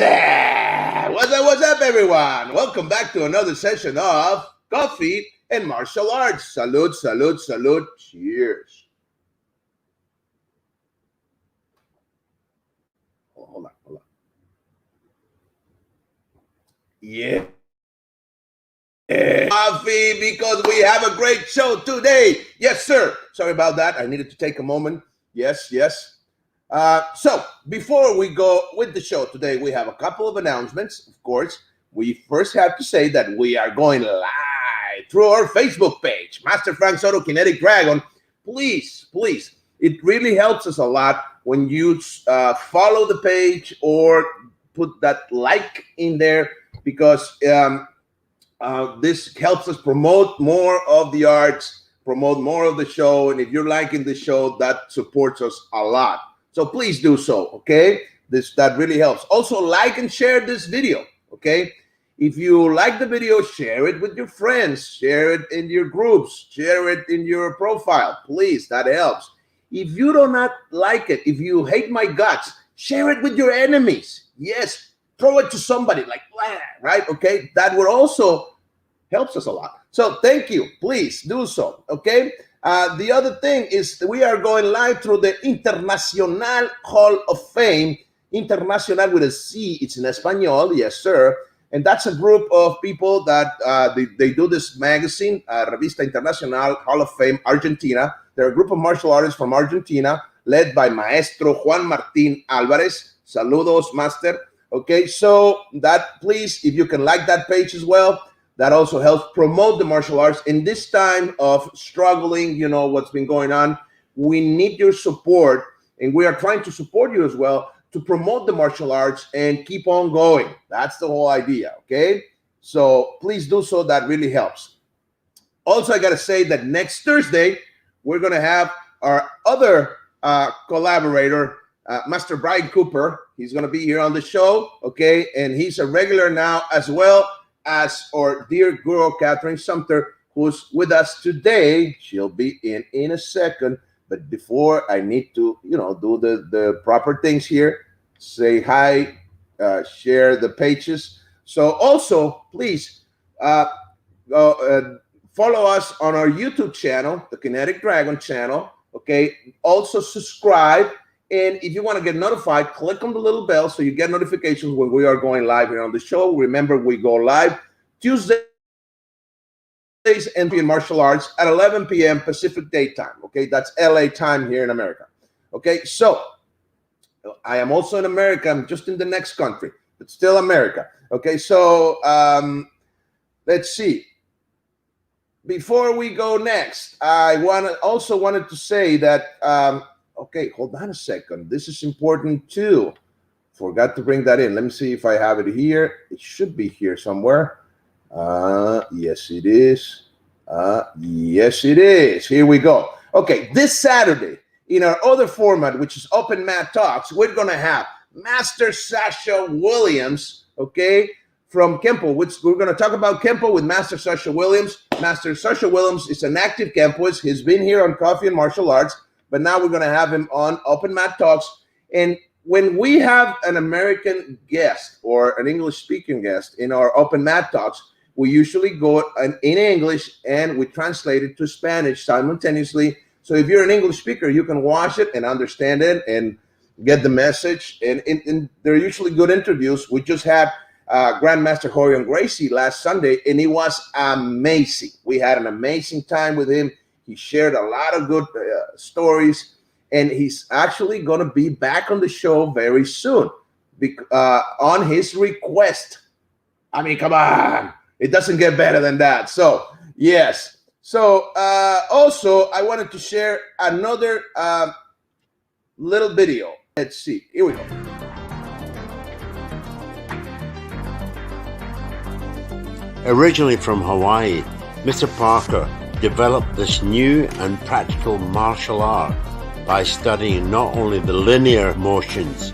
up? What's up, everyone? Welcome back to another session of Coffee and Martial Arts. Salud, salud, salud. Cheers. Hold on. Yeah. Coffee, because we have a great show today. Yes, sir. Sorry about that. I needed to take a moment. Yes. So before we go with the show today, we have a couple of announcements. Of course, we first have to say that we are going live through our Facebook page, Master Frank Soto Kinetic Dragon. Please, it really helps us a lot when you follow the page or put that like in there, because this helps us promote more of the arts, promote more of the show. And if you're liking the show, that supports us a lot. So please do so, okay? That really helps. Also, like and share this video, okay? If you like the video, share it with your friends, share it in your groups, share it in your profile. Please, that helps. If you do not like it, if you hate my guts, share it with your enemies. Yes, throw it to somebody like, right? Okay, that would also helps us a lot. So thank you. Please do so, okay? The other thing is we are going live through the Internacional Hall of Fame. Internacional with a C, it's in Espanol, yes, sir. And that's a group of people that they do this magazine, Revista Internacional Hall of Fame, Argentina. They're a group of martial artists from Argentina, led by Maestro Juan Martín Álvarez. Saludos, Master. Okay, so that, please, if you can like that page as well, that also helps promote the martial arts. In this time of struggling, you know, what's been going on, we need your support, and we are trying to support you as well to promote the martial arts and keep on going. That's the whole idea, okay? So please do so. That really helps. Also, I got to say that next Thursday, we're going to have our other collaborator, Master Brian Cooper. He's going to be here on the show, okay? And he's a regular now, as well as our dear Guro Kathrin Sumpter, who's with us today. She'll be in a second. But before, I need to, you know, do the proper things here. Say hi, share the pages. So also, please follow us on our YouTube channel, the Kinetic Dragon channel, okay? Also subscribe. And if you want to get notified, click on the little bell so you get notifications when we are going live here on the show. Remember, we go live Tuesdays and in martial arts at 11 p.m. Pacific Daytime. Okay, that's LA time here in America. Okay, so I am also in America. I'm just in the next country, but still America. Okay, so let's see. Before we go next, I also wanted to say that. Okay, hold on a second. This is important too. Forgot to bring that in. Let me see if I have it here. It should be here somewhere. Yes, it is. Yes, it is. Here we go. Okay, this Saturday, in our other format, which is Open Mat Talks, we're going to have Master Sasha Williams, okay, from Kempo, which we're going to talk about Kempo with Master Sasha Williams. Master Sasha Williams is an active Kempoist. He's been here on Coffee and Martial Arts, but now we're going to have him on Open Mat Talks. And when we have an American guest or an English-speaking guest in our Open Mat Talks, we usually go in English and we translate it to Spanish simultaneously. So if you're an English speaker, you can watch it and understand it and get the message. And they're usually good interviews. We just had Grandmaster Horion Gracie last Sunday, and it was amazing. We had an amazing time with him. He shared a lot of good stories, and he's actually going to be back on the show very soon on his request. I mean, come on. It doesn't get better than that. So, yes. So, also, I wanted to share another little video. Let's see. Here we go. Originally from Hawaii, Mr. Parker developed this new and practical martial art by studying not only the linear motions,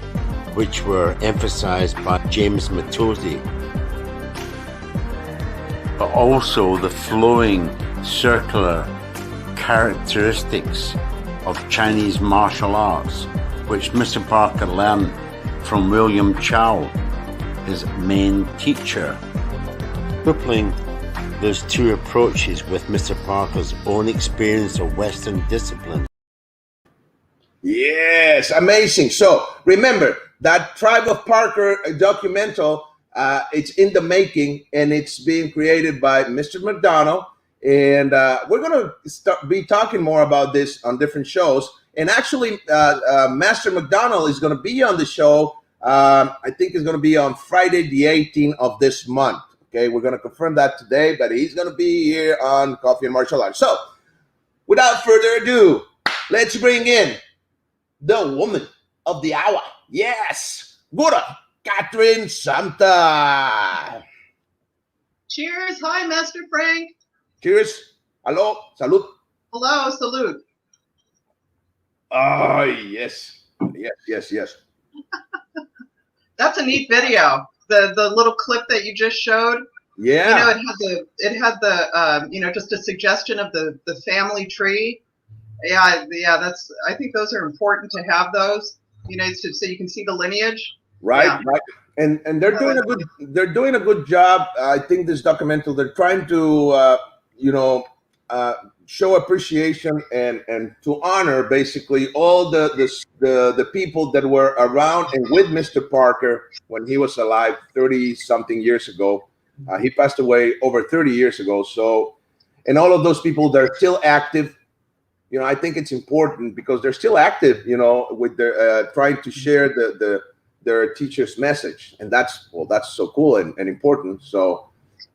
which were emphasized by James Matozzi, but also the flowing circular characteristics of Chinese martial arts, which Mr. Parker learned from William Chow. his main teacher. Coupling those two approaches with Mr. Parker's own experience of Western discipline. Yes, amazing. So remember that Tribe of Parker documental, it's in the making, and it's being created by Mr. McDonald. And we're going to be talking more about this on different shows. And actually, Master McDonald is going to be on the show. I think it's going to be on Friday, the 18th of this month. Okay, we're going to confirm that today, but he's going to be here on Coffee and Martial Arts. So, without further ado, let's bring in the woman of the hour. Yes, Guro Kathrin Sumpter. Cheers. Hi, Master Frank. Cheers. Hello. Salud. Hello. Salute. Oh, yes. Yes. That's a neat video. The little clip that you just showed. Yeah. It had the just a suggestion of the family tree. Yeah. That's. I think those are important to have those. So you can see the lineage. Right. Yeah. Right. And they're doing a good job. I think this documental, they're trying to show appreciation and to honor basically all the people that were around and with Mr. Parker when he was alive 30-something years ago. He passed away over 30 years ago. So, and all of those people that are still active, I think it's important because they're still active, with their trying to share their teacher's message, and that's so cool and important. So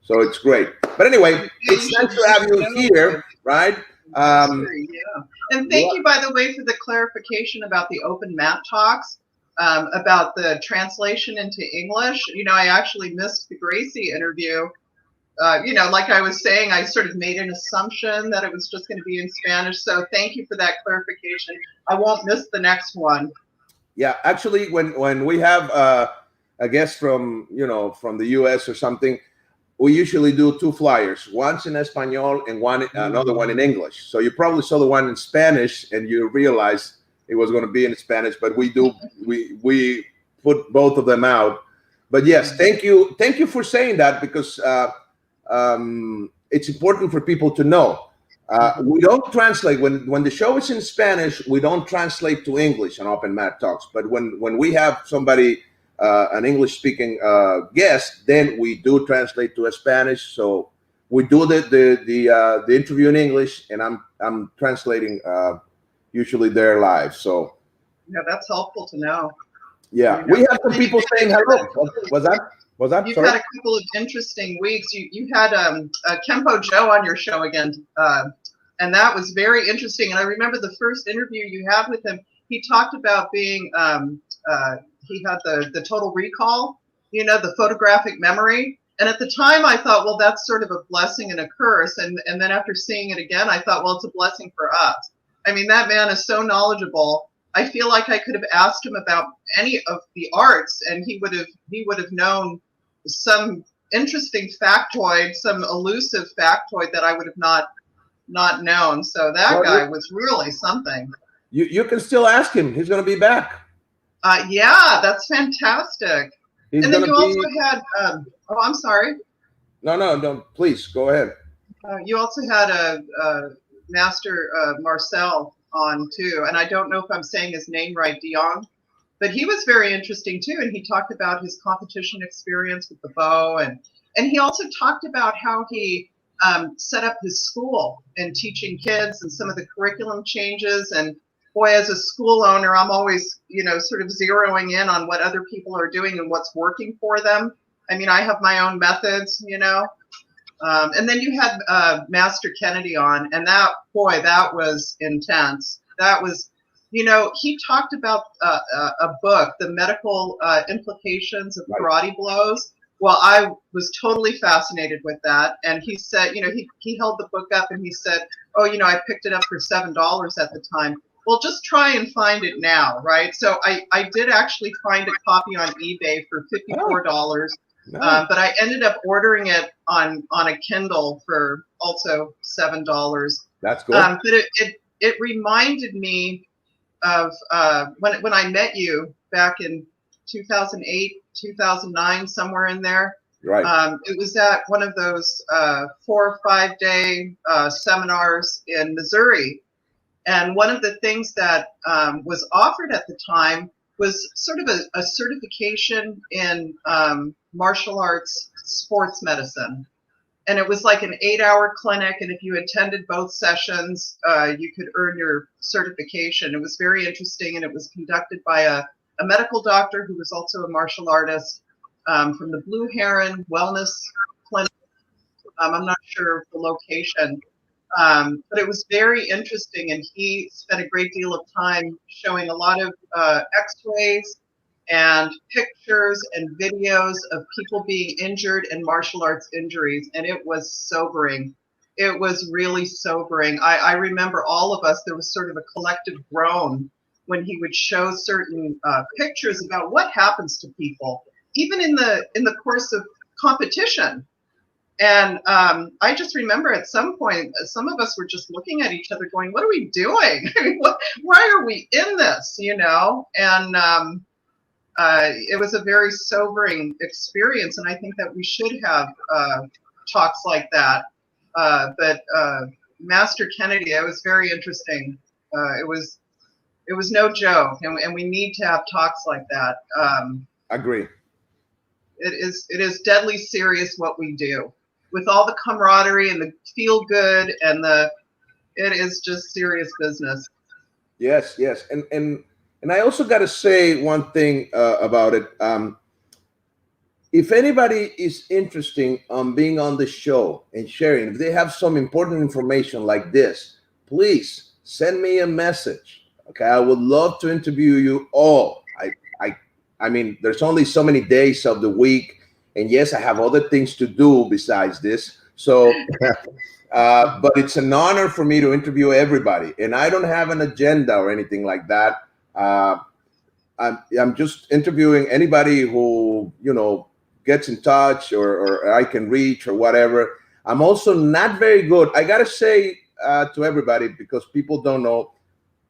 it's great. But anyway, it's nice to have you here, right? Yeah. And thank you, by the way, for the clarification about the open mat talks, about the translation into English. I actually missed the Gracie interview. Like I was saying, I sort of made an assumption that it was just going to be in Spanish. So thank you for that clarification. I won't miss the next one. Yeah, actually, when we have a guest from the U.S. or something, we usually do two flyers, one's in Espanol and another one in English. So you probably saw the one in Spanish and you realized it was going to be in Spanish, but we put both of them out. But yes, thank you for saying that, because it's important for people to know. We don't translate when the show is in Spanish. We don't translate to English on Open Mat Talks. But when we have somebody, an English-speaking guest, then we do translate to a Spanish. So we do the interview in English, and I'm translating usually there live. So yeah, that's helpful to know. Yeah, we have some people saying hello. Was that? You've Sorry? had a couple of interesting weeks. You had Kempo Joe on your show again, and that was very interesting. And I remember the first interview you had with him. He talked about being he had the total recall, the photographic memory. And at the time, I thought, well, that's sort of a blessing and a curse. And then after seeing it again, I thought, well, it's a blessing for us. I mean, that man is so knowledgeable. I feel like I could have asked him about any of the arts, and he would have known some interesting factoid, some elusive factoid that I would have not known. So that guy was really something. You can still ask him. He's going to be back. Yeah, that's fantastic. And then you also had. Oh, I'm sorry. No. Please go ahead. You also had a Master Marcel on too, and I don't know if I'm saying his name right, Dion, but he was very interesting too, and he talked about his competition experience with the bow, and he also talked about how he set up his school and teaching kids and some of the curriculum changes. And boy, as a school owner, I'm always sort of zeroing in on what other people are doing and what's working for them. I mean, I have my own methods, and then you had Master Kennedy on, and that was intense. That was, he talked about a book, The Medical Implications of Karate Blows. Well, I was totally fascinated with that. And he said, he held the book up and he said, oh, I picked it up for $7 at the time. Well, just try and find it now, right? So I did actually find a copy on eBay for $54. No. But I ended up ordering it on a Kindle for also $7. That's good. But it reminded me of when I met you back in 2008, 2009, somewhere in there. Right. It was at one of those 4 or 5 day seminars in Missouri. And one of the things that was offered at the time was sort of a certification in martial arts sports medicine. And it was like an 8-hour clinic. And if you attended both sessions, you could earn your certification. It was very interesting. And it was conducted by a medical doctor who was also a martial artist from the Blue Heron Wellness Clinic. I'm not sure of the location. But it was very interesting, and he spent a great deal of time showing a lot of x-rays and pictures and videos of people being injured in martial arts injuries, and it was sobering. It was really sobering. I remember all of us, there was sort of a collective groan when he would show certain pictures about what happens to people, even in the course of competition. And I just remember at some point, some of us were just looking at each other going, what are we doing? Why are we in this, you know? And it was a very sobering experience. And I think that we should have talks like that. But Master Kennedy, it was very interesting. It was no joke. And we need to have talks like that. Agree. It is deadly serious what we do. With all the camaraderie and the feel good and it is just serious business. Yes, yes, and I also got to say one thing about it. If anybody is interested on being on the show and sharing, if they have some important information like this, please send me a message. Okay, I would love to interview you all. I mean, there's only so many days of the week. And yes, I have other things to do besides this. So, but it's an honor for me to interview everybody. And I don't have an agenda or anything like that. I'm just interviewing anybody who, you know, gets in touch or I can reach or whatever. I'm also not very good. I got to say to everybody, because people don't know,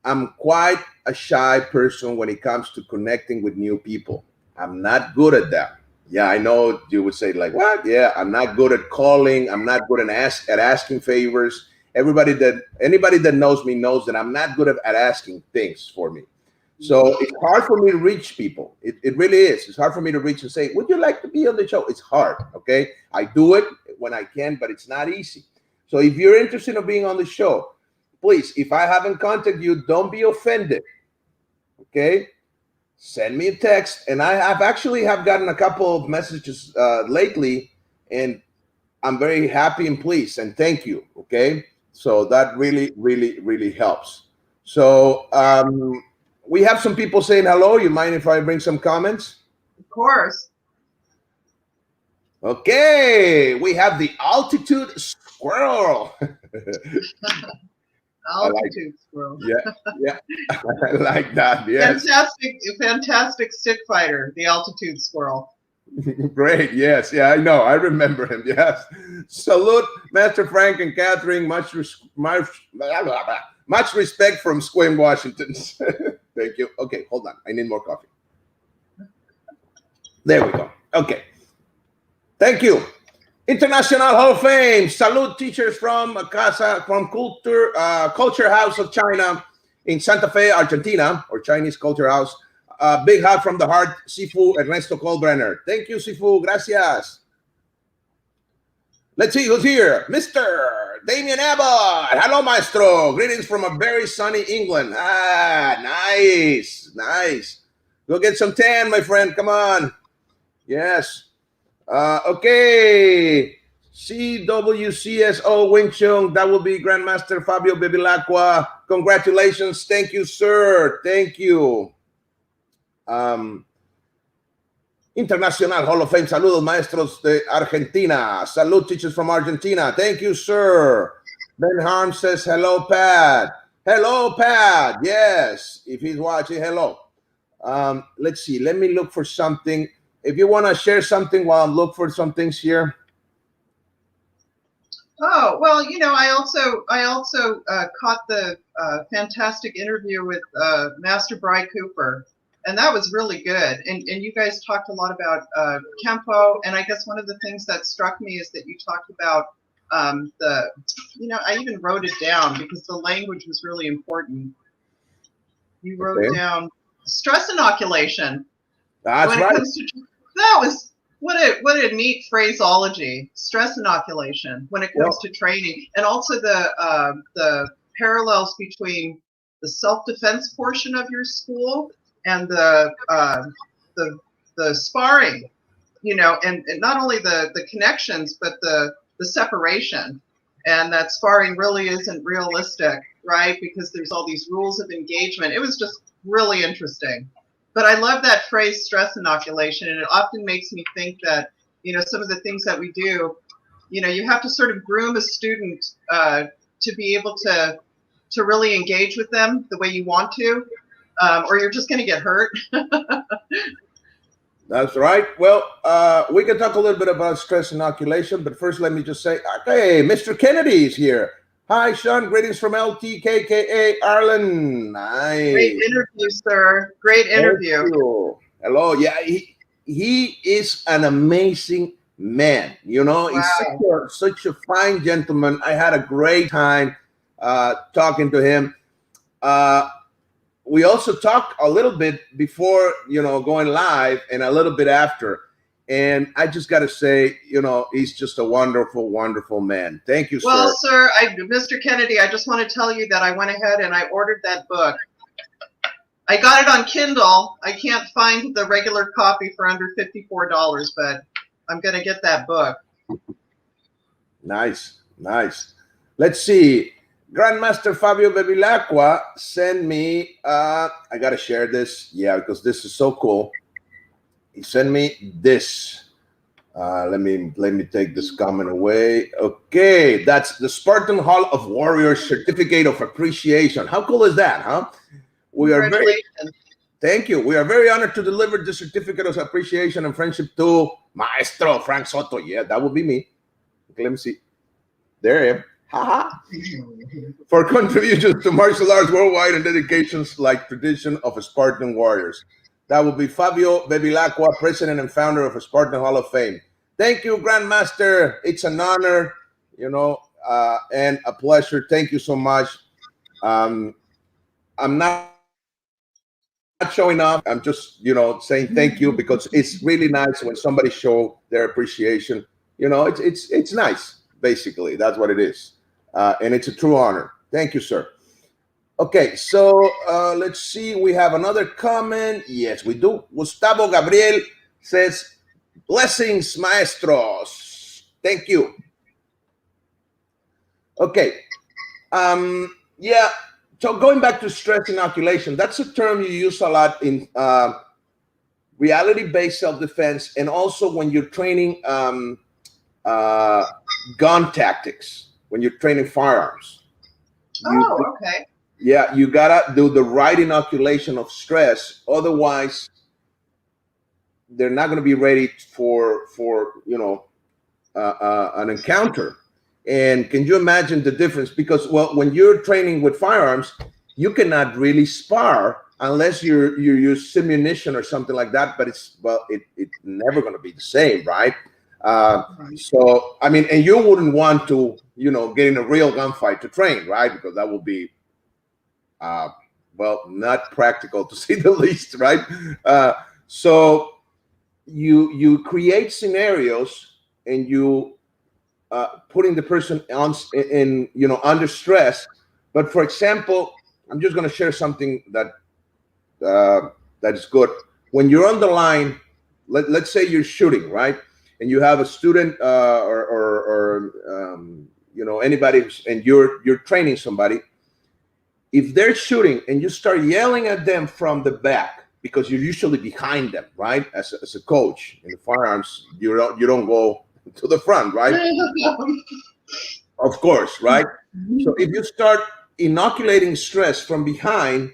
I'm quite a shy person when it comes to connecting with new people. I'm not good at that. Yeah, I know you would say like, what? Yeah, I'm not good at calling. I'm not good at asking favors. Anybody that knows me knows that I'm not good at asking things for me. So it's hard for me to reach people. It really is. It's hard for me to reach and say, would you like to be on the show? It's hard, okay? I do it when I can, but it's not easy. So if you're interested in being on the show, please, if I haven't contacted you, don't be offended, okay? Send me a text. And I have gotten a couple of messages lately, and I'm very happy and pleased, and thank you, okay? So that really, really, really helps. So we have some people saying hello. You mind if I bring some comments? Of course. Okay, we have the altitude squirrel. Altitude squirrel. Yeah, I like that. Yes. Fantastic stick fighter, the altitude squirrel. Great. Yes. Yeah, I know. I remember him. Yes. Salute, Master Frank and Catherine. Much respect from Sequim, Washington. Thank you. Okay, hold on. I need more coffee. There we go. Okay. Thank you. International Hall of Fame. Salute, teachers from Culture House of China in Santa Fe, Argentina, or Chinese Culture House. Big hug from the heart, Sifu Ernesto Colbrenner. Thank you, Sifu. Gracias. Let's see who's here. Mr. Damien Abbott. Hello, maestro. Greetings from a very sunny England. Ah, nice. Nice. Go get some tan, my friend. Come on. Yes. Okay. CWCSO Wing Chun. That will be Grandmaster Fabio Bevilacqua. Congratulations. Thank you, sir. Thank you. International Hall of Fame. Saludos, maestros de Argentina. Salud, teachers from Argentina. Thank you, sir. Ben Harm says, hello, Pat. Hello, Pat. Yes. If he's watching, hello. Let's see. Let me look for something. If you want to share something while I look for some things here. Oh, well, you know, I also caught the fantastic interview with Master Bry Cooper. And that was really good. And you guys talked a lot about Kempo. And I guess one of the things that struck me is that you talked about I even wrote it down because the language was really important. You wrote down stress inoculation. That's right. That was what a neat phraseology. Stress inoculation when it comes to training, and also the parallels between the self-defense portion of your school and the sparring, and not only the connections but the separation, and that sparring really isn't realistic, right? Because there's all these rules of engagement. It was just really interesting. But I love that phrase, stress inoculation, and it often makes me think that, some of the things that we do, you have to sort of groom a student to be able to really engage with them the way you want to, or you're just going to get hurt. That's right. Well, we can talk a little bit about stress inoculation, but first let me just say, okay, Mr. Kennedy is here. Hi, Sean. Greetings from LTKKA, Ireland. Nice. Great interview, sir. Great interview. Hello. Yeah, he is an amazing man. Wow. He's such a fine gentleman. I had a great time talking to him. We also talked a little bit before, going live, and a little bit after. And I just got to say, he's just a wonderful, wonderful man. Thank you, sir. Well, sir, Mr. Kennedy, I just want to tell you that I went ahead and I ordered that book. I got it on Kindle. I can't find the regular copy for under $54, but I'm going to get that book. Nice, nice. Let's see. Grandmaster Fabio Bevilacqua sent me, I got to share this. Yeah, because this is so cool. He sent me this. Let me take this comment away. Okay, that's the Spartan Hall of Warriors Certificate of Appreciation. How cool is that, huh? Thank you. We are very honored to deliver the Certificate of Appreciation and Friendship to Maestro Frank Soto. Yeah, that would be me. Okay, let me see. There I am. For contributions to martial arts worldwide and dedications like tradition of Spartan warriors. That will be Fabio Bevilacqua, president and founder of Spartan Hall of Fame. Thank you, Grandmaster. It's an honor, and a pleasure. Thank you so much. I'm not showing off. I'm just, saying thank you because it's really nice when somebody show their appreciation. It's nice. Basically, that's what it is. And it's a true honor. Thank you, sir. Okay, so let's see. We have another comment. Yes, we do. Gustavo Gabriel says, blessings, maestros. Thank you. Okay. Yeah, so going back to stress inoculation, that's a term you use a lot in reality-based self-defense, and also when you're training gun tactics, when you're training firearms. Okay. Yeah, you gotta do the right inoculation of stress. Otherwise, they're not gonna be ready for an encounter. And can you imagine the difference? Because, well, when you're training with firearms, you cannot really spar unless you use simunition or something like that. But it's never gonna be the same, right? So, I mean, and you wouldn't want to, get in a real gunfight to train, right? Because that would be, not practical to say the least, right? So you create scenarios and you putting the person under stress. But for example, I'm just going to share something that is good. When you're on the line, let's say you're shooting, right? And you have a student or anybody, and you're training somebody. If they're shooting and you start yelling at them from the back, because you're usually behind them, right? As a coach in the firearms, you don't go to the front, right? Of course, right? So if you start inoculating stress from behind,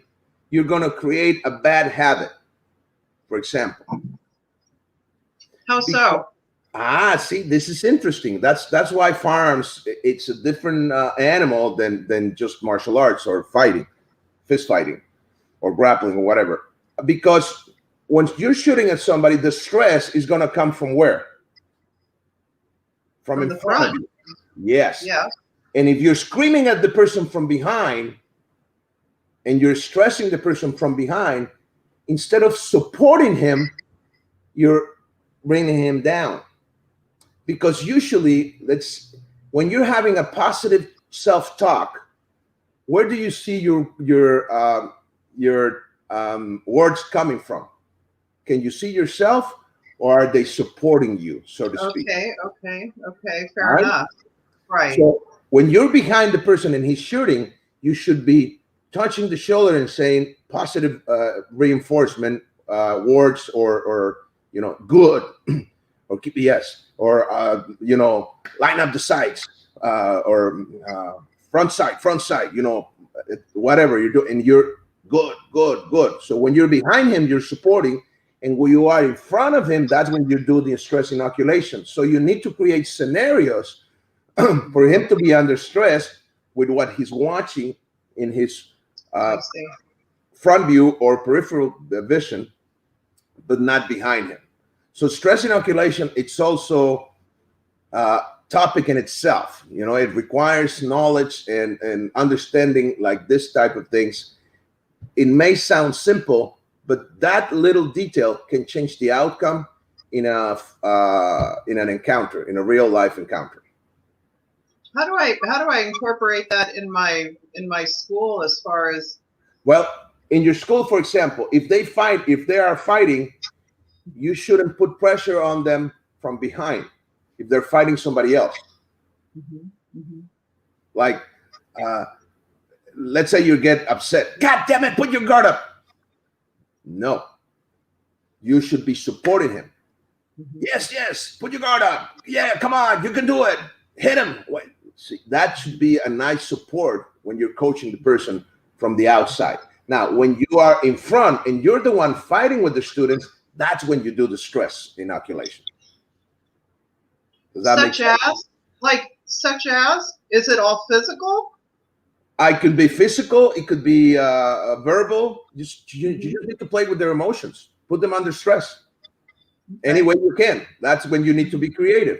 you're going to create a bad habit, for example. How so? See, this is interesting. That's why firearms, it's a different animal than just martial arts or fighting, fist fighting or grappling or whatever. Because once you're shooting at somebody, the stress is going to come from where? From in the front of front. you. Yes. Yeah. And if you're screaming at the person from behind and you're stressing the person from behind, instead of supporting him, you're bringing him down. Because usually, when you're having a positive self-talk, where do you see your words coming from? Can you see yourself, or are they supporting you, so to speak? Okay. Fair enough. Right. So when you're behind the person and he's shooting, you should be touching the shoulder and saying positive reinforcement words, or good, or yes, or line up the sides, or front side, whatever you're doing, and you're good. So when you're behind him, you're supporting, and when you are in front of him, that's when you do the stress inoculation. So you need to create scenarios for him to be under stress with what he's watching in his front view or peripheral vision, but not behind him. So stress inoculation, it's also a topic in itself. It requires knowledge and understanding, like this type of things. It may sound simple, but that little detail can change the outcome in an encounter, in a real life encounter. How do I incorporate that in my school as far as? Well, in your school, for example, if they are fighting, you shouldn't put pressure on them from behind if they're fighting somebody else. Like, let's say you get upset. God damn it, put your guard up. No. You should be supporting him. Yes, put your guard up. Yeah, come on, you can do it. Hit him. See, that should be a nice support when you're coaching the person from the outside. Now, when you are in front and you're the one fighting with the students, that's when you do the stress inoculation. Such as, is it all physical? I could be physical. It could be verbal. You just need to play with their emotions. Put them under stress any way you can. That's when you need to be creative.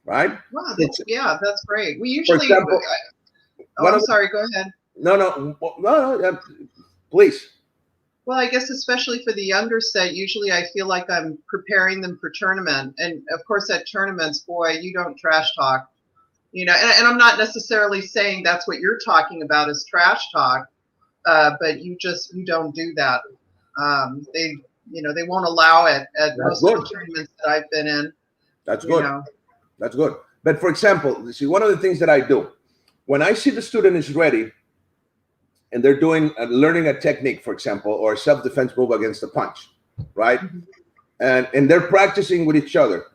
Right? Wow, that's great. We usually. For example, I'm sorry. Go ahead. No. Please. Well, I guess especially for the younger set, usually I feel like I'm preparing them for tournament, and of course at tournaments, boy, you don't trash talk, and I'm not necessarily saying that's what you're talking about is trash talk, but you don't do that. They won't allow it at most of the tournaments that I've been in. That's good. That's good. But for example, see, one of the things that I do when I see the student is ready and they're learning a technique, for example, or a self-defense move against a punch, right? And they're practicing with each other.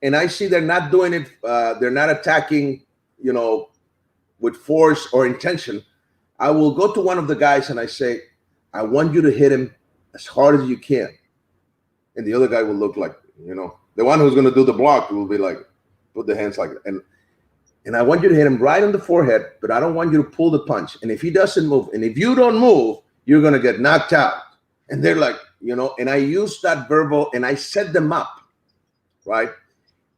And I see they're not doing it, they're not attacking, with force or intention. I will go to one of the guys and I say, I want you to hit him as hard as you can. And the other guy will look like, the one who's going to do the block will be like, put the hands like that. And I want you to hit him right on the forehead, but I don't want you to pull the punch. And if he doesn't move, and if you don't move, you're going to get knocked out. And they're like, and I use that verbal and I set them up, right?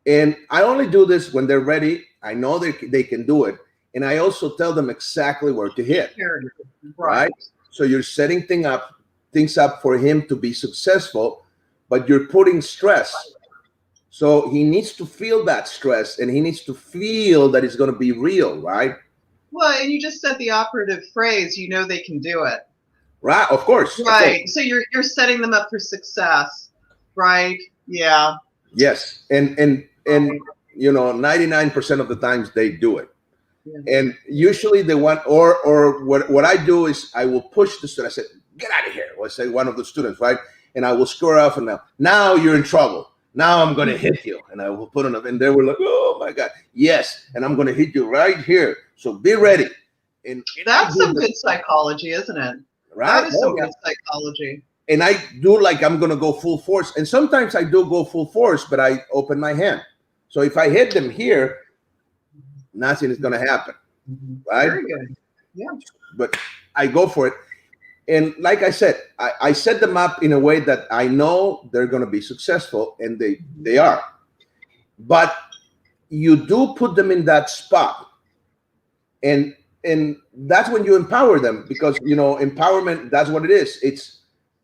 And I only do this when they're ready. I know they can do it. And I also tell them exactly where to hit, right? So you're setting things up for him to be successful, but you're putting stress. So he needs to feel that stress, and he needs to feel that it's going to be real, right? Well, and you just said the operative phrase, they can do it. Right, of course. Right. Okay. So you're setting them up for success, right? Yeah. Yes. And 99% of the times they do it. Yeah. And usually they want, or what I do is I will push the student. I said, get out of here. Let's say one of the students, right? And I will score off and now you're in trouble. Now I'm going to hit you. And I will put on and they were like, oh my God. Yes. And I'm going to hit you right here. So be ready. And that's some good psychology, isn't it? Right. That is some good psychology. And I do like I'm going to go full force. And sometimes I do go full force, but I open my hand. So if I hit them here, nothing is going to happen. Right? Very good. Yeah. But I go for it. And like I said, I set them up in a way that I know they're going to be successful, and they are. But you do put them in that spot, and that's when you empower them, because empowerment, that's what it is. It's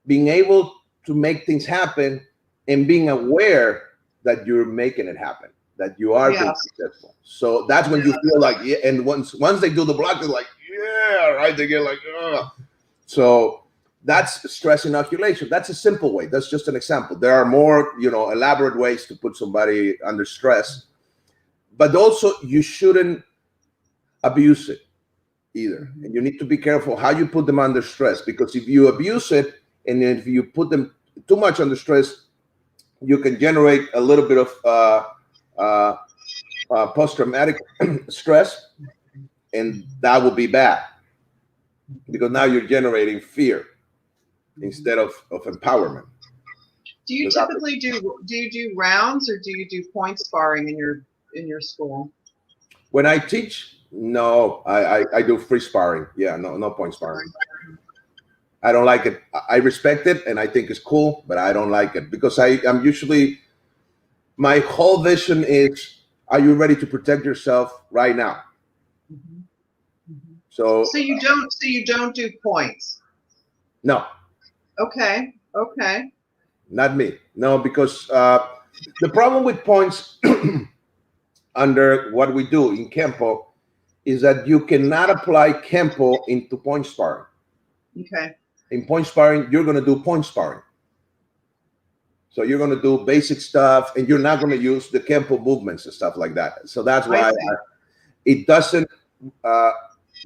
being able to make things happen and being aware that you're making it happen, that you are being successful. So that's when you feel like, yeah. And once they do the block, they're like, yeah, right. They get like, ugh. So that's stress inoculation. That's a simple way. That's just an example. There are more, elaborate ways to put somebody under stress, but also you shouldn't abuse it either. And you need to be careful how you put them under stress, because if you abuse it and if you put them too much under stress, you can generate a little bit of post-traumatic stress, and that will be bad, because now you're generating fear instead of empowerment. Do you typically do rounds, or do you do point sparring in your school? When I teach, no, I do free sparring. Yeah, no point sparring. I don't like it. I respect it and I think it's cool, but I don't like it, because I'm usually, my whole vision is, are you ready to protect yourself right now? Mm-hmm. Mm-hmm. So you don't do points? No. Okay. Not me. No, because the problem with points under what we do in Kempo is that you cannot apply Kempo into point sparring. Okay. In point sparring, you're going to do point sparring. So you're going to do basic stuff, and you're not going to use the Kempo movements and stuff like that. So that's why it doesn't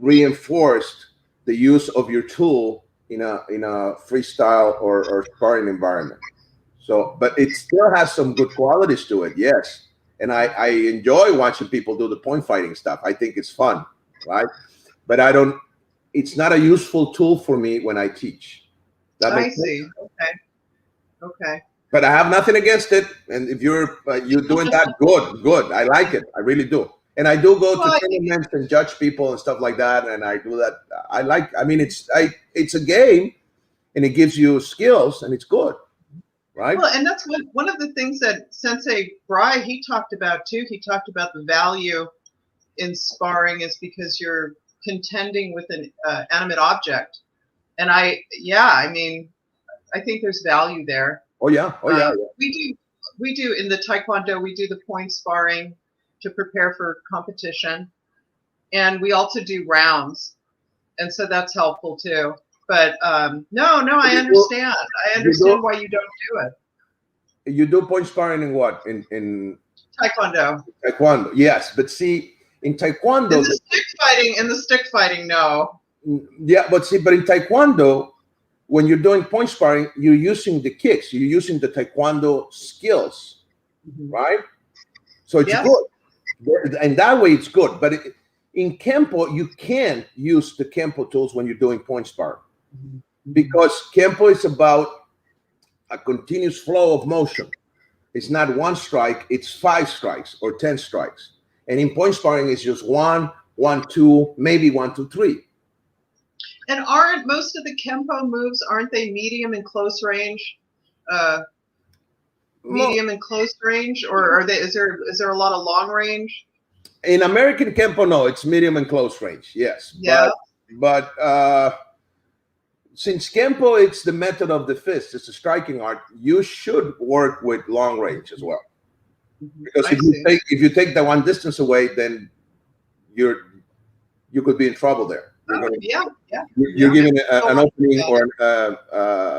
reinforce the use of your tool in a freestyle or sparring environment. So, but it still has some good qualities to it, yes. And I enjoy watching people do the point fighting stuff. I think it's fun, right? But it's not a useful tool for me when I teach. I see. Okay. But I have nothing against it. And if you're doing that, good. I like it. I really do. And I do go to tournaments and judge people and stuff like that. And I do that. It's a game, and it gives you skills, and it's good. Right. Well, and that's one of the things that Sensei Bry, he talked about too. He talked about the value in sparring is because you're contending with an animate object. And I think there's value there. Oh yeah. We do in the Taekwondo, we do the point sparring to prepare for competition. And we also do rounds. And so that's helpful too. But no, I understand. I understand why you don't do it. You do point sparring in what? In Taekwondo. Taekwondo, yes. But see, in Taekwondo, in the stick fighting, no. Yeah, but in Taekwondo, when you're doing point sparring, you're using the kicks. You're using the Taekwondo skills, right? So it's good. And that way it's good. But in Kempo, you can't use the Kempo tools when you're doing point sparring. Because Kempo is about a continuous flow of motion. It's not one strike, it's 5 strikes or 10 strikes. And in point sparring, it's just 1, 1, 2, maybe 1, 2, 3. And aren't most of the Kempo moves, aren't they medium and close range? Medium and close range, or is there a lot of long range? In American Kempo, no, it's medium and close range, yes. Yeah. But since Kempo, it's the method of the fist, it's a striking art, you should work with long range as well. Because if you take that one distance away, then you could be in trouble there. You're giving an opening or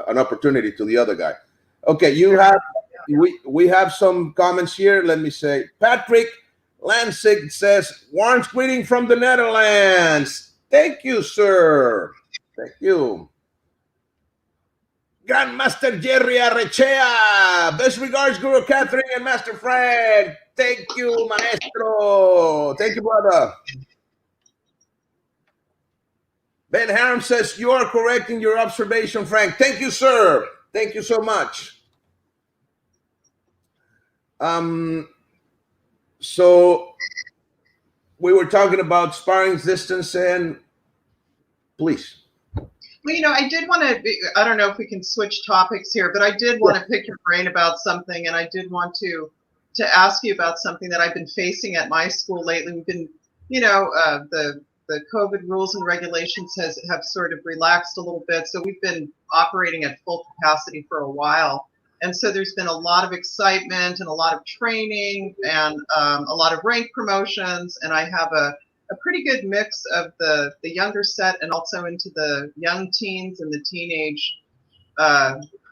an opportunity to the other guy. Okay, we have some comments here. Let me say, Patrick Lansig says, "Warm's greeting from the Netherlands." Thank you, sir. Thank you. Grandmaster Jerry Arrechea. Best regards, Guro Kathrin and Master Frank. Thank you, maestro. Thank you, brother. Ben Harum says, "You are correct in your observation, Frank." Thank you, sir. Thank you so much. So we were talking about sparring distance, and please. Well, I did want to, I don't know if we can switch topics here, but I did want to pick your brain about something, and I did want to ask you about something that I've been facing at my school lately. We've been, the COVID rules and regulations have sort of relaxed a little bit, so we've been operating at full capacity for a while. And so there's been a lot of excitement and a lot of training and a lot of rank promotions, and I have a pretty good mix of the younger set and also into the young teens and the teenage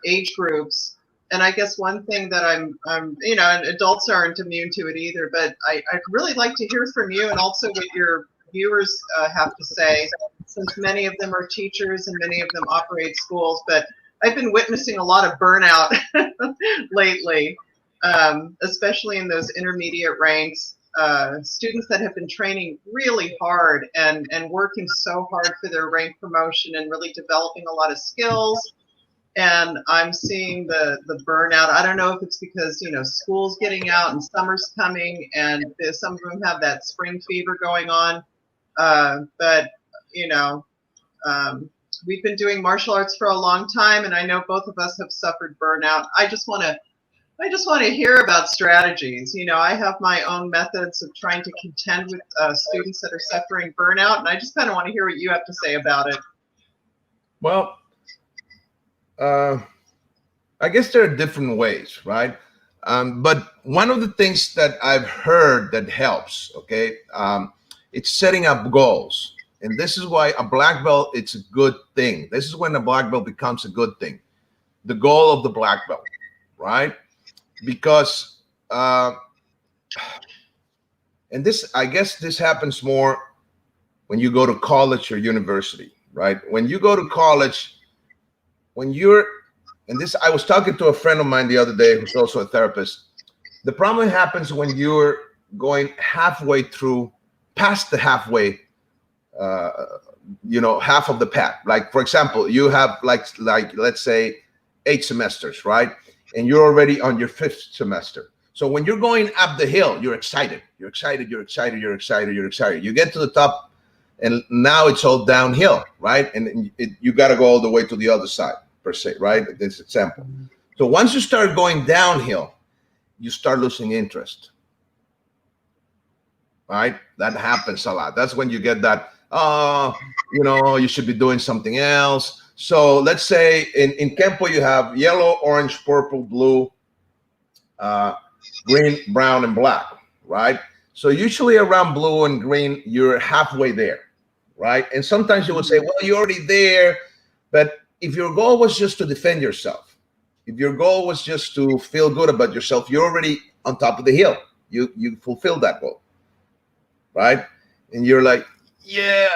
age groups. And I guess one thing that I'm and adults aren't immune to it either, but I'd really like to hear from you and also what your viewers have to say, since many of them are teachers and many of them operate schools. But I've been witnessing a lot of burnout lately, especially in those intermediate ranks. Students that have been training really hard and working so hard for their rank promotion and really developing a lot of skills. And I'm seeing the burnout. I don't know if it's because, school's getting out and summer's coming and some of them have that spring fever going on. But we've been doing martial arts for a long time, and I know both of us have suffered burnout. I just want to hear about strategies. I have my own methods of trying to contend with students that are suffering burnout, and I just kind of want to hear what you have to say about it. Well, I guess there are different ways, right? But one of the things that I've heard that helps, okay, it's setting up goals. And this is why a black belt, it's a good thing. This is when a black belt becomes a good thing. The goal of the black belt, right? Because, and this, I guess this happens more when you go to college or university, right? When you go to college, and this, I was talking to a friend of mine the other day who's also a therapist. The problem happens when you're going halfway through, past the halfway, half of the path. Like, for example, you have like let's say 8 semesters, right? And you're already on your 5th semester. So when you're going up the hill, you're excited. You're excited. You're excited. You're excited. You're excited. You get to the top, and now it's all downhill, right? And you got to go all the way to the other side, per se, right? This example. So once you start going downhill, you start losing interest, right? That happens a lot. That's when you get that, you should be doing something else. So let's say in Kempo, you have yellow, orange, purple, blue, green, brown, and black, right? So usually around blue and green, you're halfway there, right? And sometimes you would say, well, you're already there. But if your goal was just to defend yourself, if your goal was just to feel good about yourself, you're already on top of the hill. You fulfilled that goal, right? And you're like, yeah.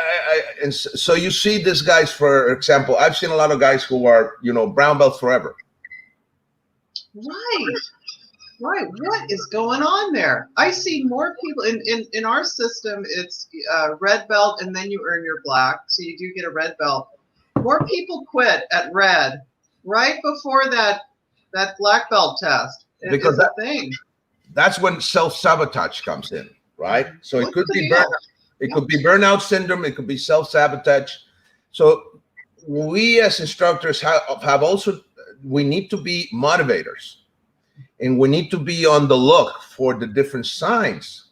And so you see these guys, for example, I've seen a lot of guys who are, brown belts forever. Right. What is going on there? I see more people in our system. It's red belt, and then you earn your black, so you do get a red belt. More people quit at red right before that black belt test. Because that's a thing. That's when self-sabotage comes in, right? So it could be burnout. It could be burnout syndrome. It could be self-sabotage. So we as instructors have also, we need to be motivators, and we need to be on the look for the different signs,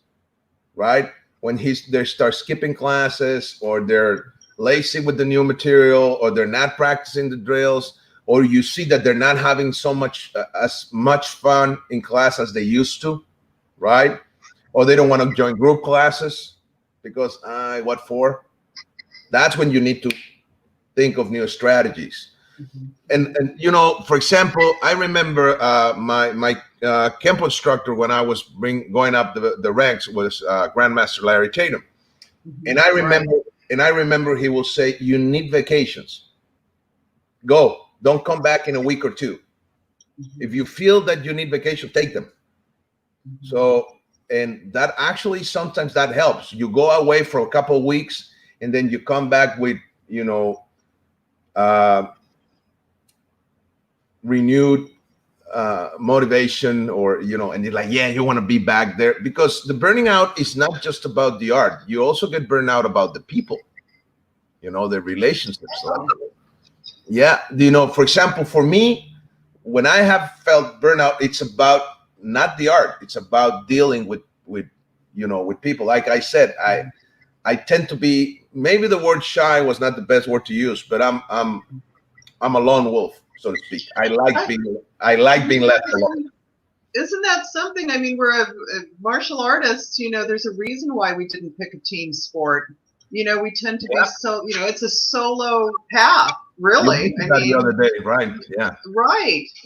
right? When they start skipping classes, or they're lazy with the new material, or they're not practicing the drills, or you see that they're not having as much fun in class as they used to, right? Or they don't want to join group classes because what for? That's when you need to think of new strategies. And for example, I remember my Kempo instructor when I was going up the ranks was Grandmaster Larry Tatum, and I remember he will say, "You need vacations. Go. Don't come back in a week or two. If you feel that you need vacation, take them." So, and that actually sometimes that helps. You go away for a couple of weeks, and then you come back with renewed motivation, or and you're like, yeah, you want to be back there, because the burning out is not just about the art. You also get burned out about the people, the relationships. Yeah, for example, for me, when I have felt burnout, it's about not the art. It's about dealing with people. Like I said, I tend to be, maybe the word shy was not the best word to use, but I'm a lone wolf, so to speak. I like being left alone. Isn't that something? I mean, we're a martial artists. There's a reason why we didn't pick a team sport. We tend to be Yeah. it's a solo path, You really. mentioned I that the mean, other day, right? Yeah.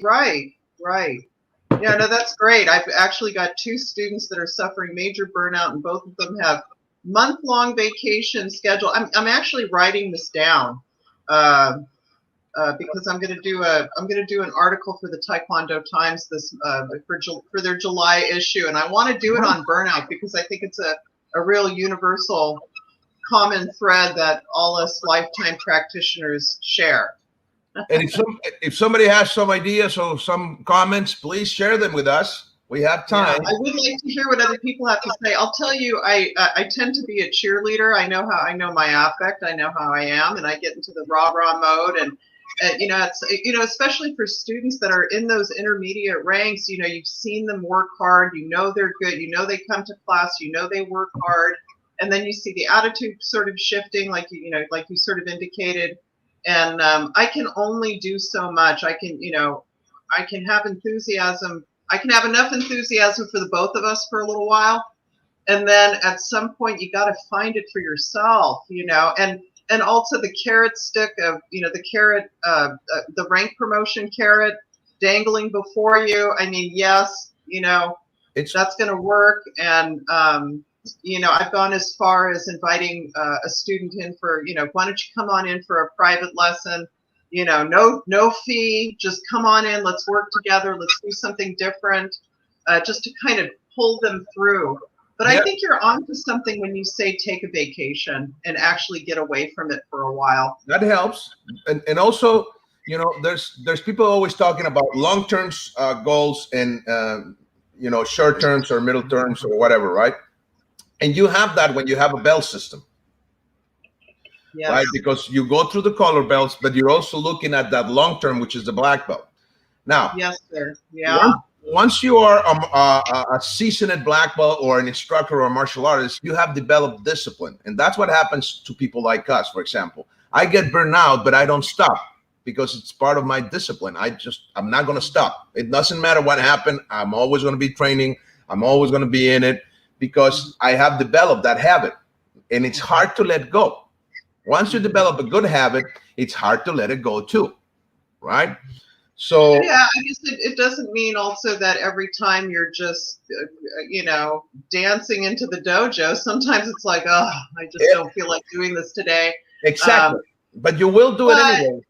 right. Yeah, no, that's great. I've actually got two students that are suffering major burnout, and both of them have month-long vacation schedule. I'm actually writing this down. Because I'm going to do an article for the Taekwondo Times for their July issue, and I want to do it on burnout because I think it's a real universal common thread that all us lifetime practitioners share. And if somebody has some ideas or some comments, please share them with us. We have time. Yeah, I would like to hear what other people have to say. I'll tell you, I tend to be a cheerleader. I know my affect. I know how I am, and I get into the rah-rah mode. And it's especially for students that are in those intermediate ranks. You've seen them work hard. They're good. They come to class. They work hard, and then you see the attitude sort of shifting, like you sort of indicated. And I can only do so much. I can have enthusiasm. I can have enough enthusiasm for the both of us for a little while, and then at some point you got to find it for yourself, and also the carrot stick of the carrot, the rank promotion carrot dangling before you. I mean, yes, that's going to work, and I've gone as far as inviting a student in for why don't you come on in for a private lesson. No fee, just come on in, let's work together, let's do something different, just to kind of pull them through. But I think you're onto something when you say take a vacation and actually get away from it for a while. That helps. And also, there's people always talking about long-term goals and, short terms or middle terms or whatever, right? And you have that when you have a belt system. Yes. Right? Because you go through the color belts, but you're also looking at that long term, which is the black belt. Now, yes, sir. Yeah. Once you are a seasoned black belt or an instructor or a martial artist, you have developed discipline, and that's what happens to people like us. For example, I get burned out, but I don't stop because it's part of my discipline. I'm not going to stop. It doesn't matter what happened. I'm always going to be training. I'm always going to be in it because I have developed that habit, and it's hard to let go. Once you develop a good habit, it's hard to let it go too, right? So yeah, I guess it doesn't mean also that every time you're just dancing into the dojo. Sometimes it's like, oh, I just don't feel like doing this today. Exactly, but you will do it anyway.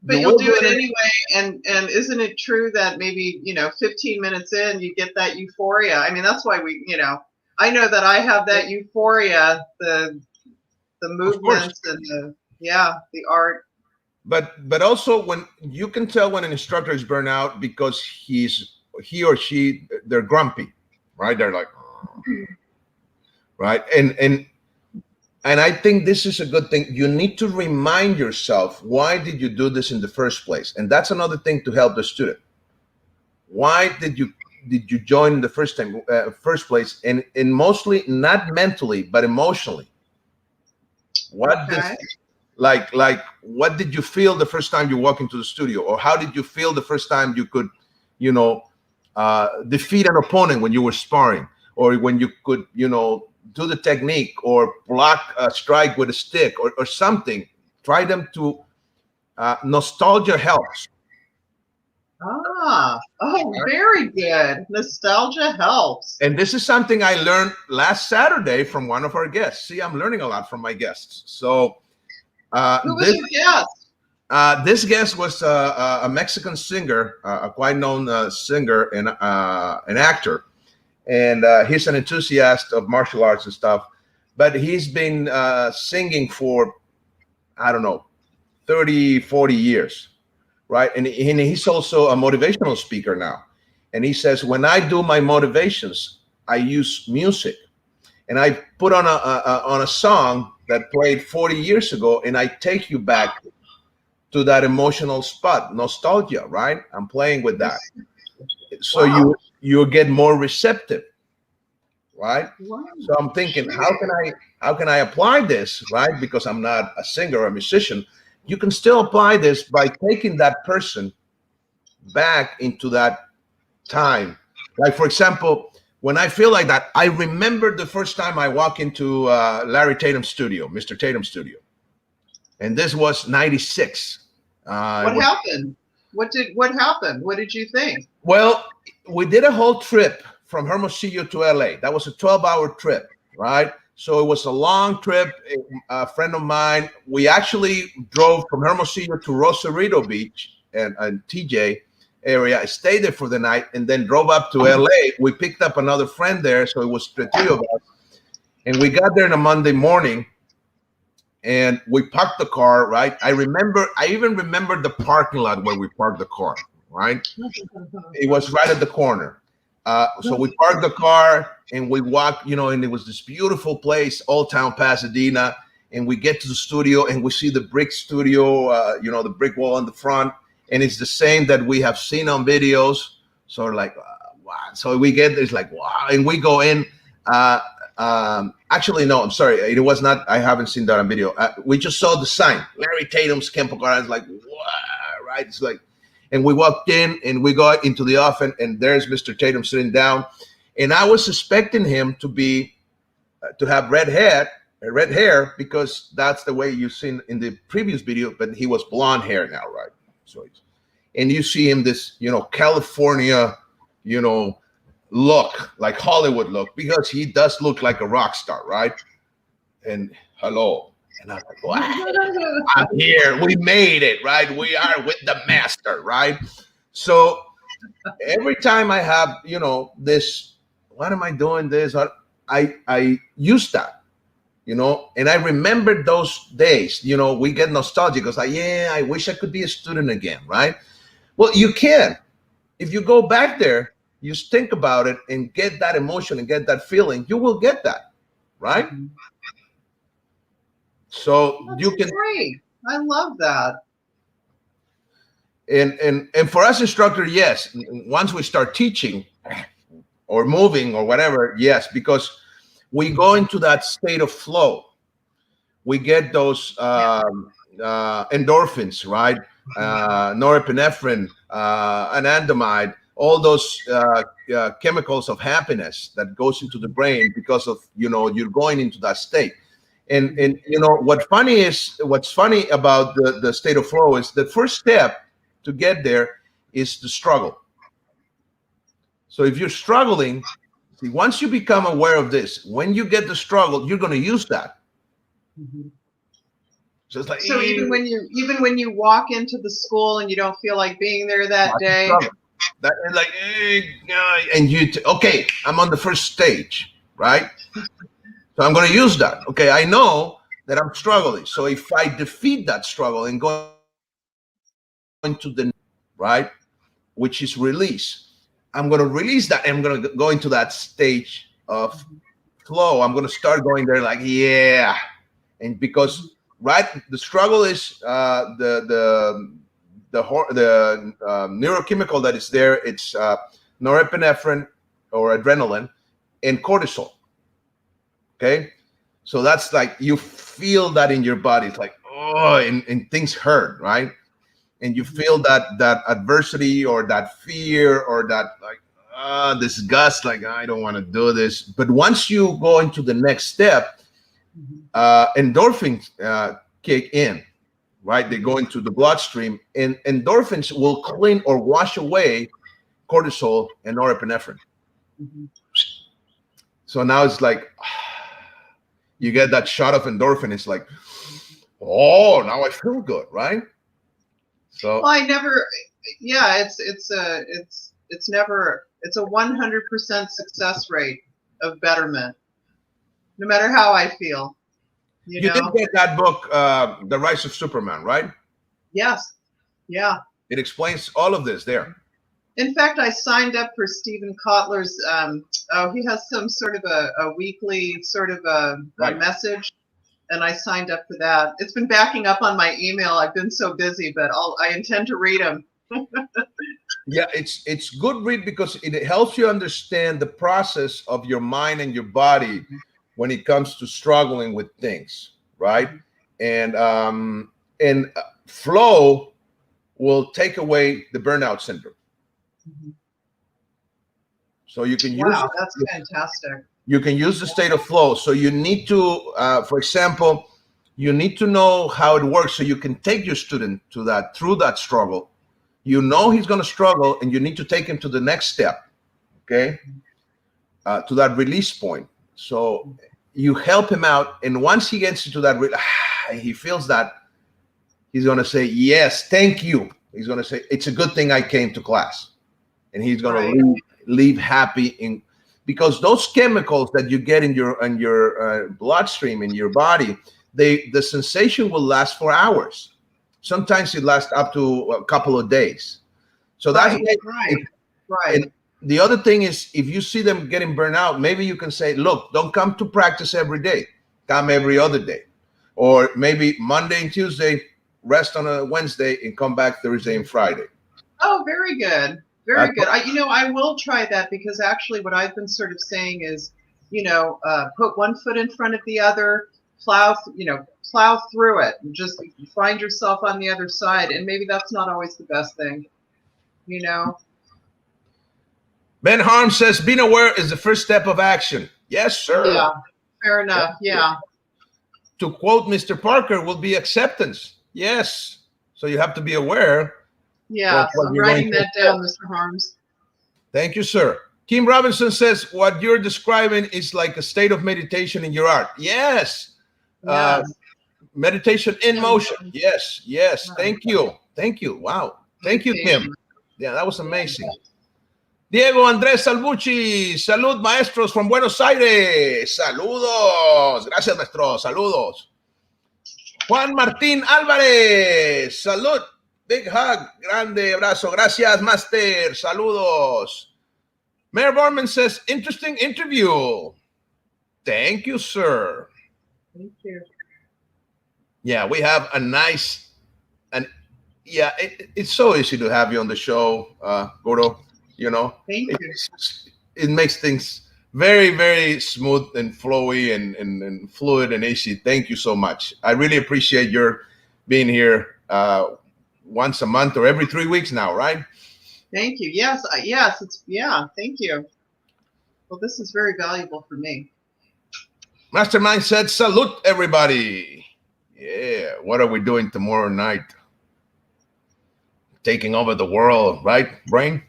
But you'll do it anyway, and isn't it true that maybe 15 minutes in you get that euphoria? I mean, that's why I know that I have that euphoria, the movements and the art. But also when you can tell when an instructor is burnt out because he or she they're grumpy, right? They're like, right? And I think this is a good thing. You need to remind yourself, why did you do this in the first place? And that's another thing to help the student. Why did you join in the first place? And mostly not mentally, but emotionally. What did you feel the first time you walk into the studio, or how did you feel the first time you could, defeat an opponent when you were sparring, or when you could, do the technique or block a strike with a stick or something? Try them to nostalgia helps. Very good. Nostalgia helps. And this is something I learned last Saturday from one of our guests. See, I'm learning a lot from my guests. So who was your guest? This guest was a Mexican singer, a quite known singer and an actor. And he's an enthusiast of martial arts and stuff. But he's been singing for, I don't know, 30, 40 years. Right. And he's also a motivational speaker now. And he says, when I do my motivations, I use music. And I put on a song that played 40 years ago, and I take you back to that emotional spot, nostalgia, right? I'm playing with that. So Wow. you get more receptive, right? Wow. So I'm thinking, how can I apply this, right? Because I'm not a singer or a musician. You can still apply this by taking that person back into that time. Like, for example, when I feel like that, I remember the first time I walk into Larry Tatum's studio, Mr. Tatum's studio. And this was 96. What happened? What happened? What did you think? Well, we did a whole trip from Hermosillo to LA. That was a 12-hour trip, right? So it was a long trip. A friend of mine, we actually drove from Hermosillo to Rosarito Beach and TJ area. I stayed there for the night and then drove up to LA. We picked up another friend there. So it was the three of us. And we got there on a Monday morning and we parked the car, right? I even remember the parking lot where we parked the car, right? It was right at the corner. So we parked the car and we walked, and it was this beautiful place, Old Town Pasadena. And we get to the studio and we see the brick studio, the brick wall in the front. And it's the same that we have seen on videos. So like, wow. So we get there, it's like, wow. And we go in. Actually, no, I'm sorry. It was not. I haven't seen that on video. We just saw the sign, Larry Tatum's Campo Garden. It's like, wow, right? It's like, and we walked in and we got into the office and there's Mr. Tatum sitting down. And I was suspecting him to have red hair because that's the way you've seen in the previous video, but he was blonde hair now, right? So, and you see him this, California, look, like Hollywood look, because he does look like a rock star, right? And hello. And I'm like, wow, I'm here. We made it, right? We are with the master, right? So every time I have, this, what am I doing this? I use that, and I remember those days, we get nostalgic because I wish I could be a student again, right? Well, you can. If you go back there, you think about it and get that emotion and get that feeling, you will get that, right? Mm-hmm. So that's you can. Great. I love that. And for us instructor, yes, once we start teaching or moving or whatever, yes, because we go into that state of flow. We get those endorphins, right? Norepinephrine, anandamide, all those chemicals of happiness that goes into the brain because of, you're going into that state. And what's funny about the state of flow is the first step to get there is the struggle. So if you're struggling, see, once you become aware of this, when you get the struggle, you're going to use that. Mm-hmm. So it's like, so even when you walk into the school and you don't feel like being there that day, that and like, and okay, I'm on the first stage, right? So I'm going to use that. Okay, I know that I'm struggling. So if I defeat that struggle and go into the right, which is release, I'm going to release that and I'm going to go into that stage of flow. I'm going to start going there like, yeah. And because, right, the struggle is the neurochemical that is there. It's norepinephrine or adrenaline and cortisol. Okay. So that's like, you feel that in your body. It's like, oh, and things hurt, right? And you feel that adversity or that fear or that like disgust, like I don't want to do this. But once you go into the next step, endorphins kick in, right? They go into the bloodstream, and endorphins will clean or wash away cortisol and norepinephrine. Mm-hmm. So now it's like you get that shot of endorphin. It's like, oh, now I feel good, right? So well, it's a 100% success rate of betterment, no matter how I feel. You did get that book, The Rise of Superman, right? Yes. Yeah. It explains all of this there. In fact, I signed up for Stephen Kotler's. He has some sort of a weekly sort of a message. and I signed up for that. It's been backing up on my email. I've been so busy, but I intend to read them. Yeah, it's good read because it helps you understand the process of your mind and your body when it comes to struggling with things, right? And flow will take away the burnout syndrome. So you can use that's fantastic. You can use the state of flow. So you need to, for example, you need to know how it works so you can take your student to that through that struggle. You know he's going to struggle, and you need to take him to the next step, okay, to that release point. So you help him out, and once he gets into that, he feels that, he's going to say, yes, thank you. He's going to say, it's a good thing I came to class. And he's going to leave happy, because those chemicals that you get in your bloodstream, in your body, the sensation will last for hours. Sometimes it lasts up to a couple of days. So that's right. And the other thing is, if you see them getting burned out, maybe you can say, look, don't come to practice every day. Come every other day. Or maybe Monday and Tuesday, rest on a Wednesday, and come back Thursday and Friday. Oh, very good. Very good. I will try that, because actually what I've been sort of saying is, put one foot in front of the other, plow through it, and just find yourself on the other side. And maybe that's not always the best thing, Ben Harm says, being aware is the first step of action. Yes, sir. Yeah, fair enough. Yeah. To quote Mr. Parker, will be acceptance. Yes. So you have to be aware. Yeah, I'm writing that down, Mr. Harms. Thank you, sir. Kim Robinson says, what you're describing is like a state of meditation in your art. Yes. Meditation in motion. Yes. Thank you. Wow. Thank you, Kim. Yeah, that was amazing. Diego Andrés Salvucci. Salud, maestros from Buenos Aires. Saludos. Gracias, maestro. Saludos. Juan Martín Álvarez. Salud. Big hug. Grande abrazo. Gracias, master. Saludos. Mayor Borman says, interesting interview. Thank you, sir. Thank you. Yeah, we have a nice, and yeah, it's so easy to have you on the show, Guro. Thank you. It makes things very, very smooth and flowy and fluid and easy. Thank you so much. I really appreciate your being here once a month or every 3 weeks now, right? Thank you. Yes. Thank you. Well, this is very valuable for me. Mastermind said, salute, everybody. Yeah. What are we doing tomorrow night? Taking over the world, right, Brain?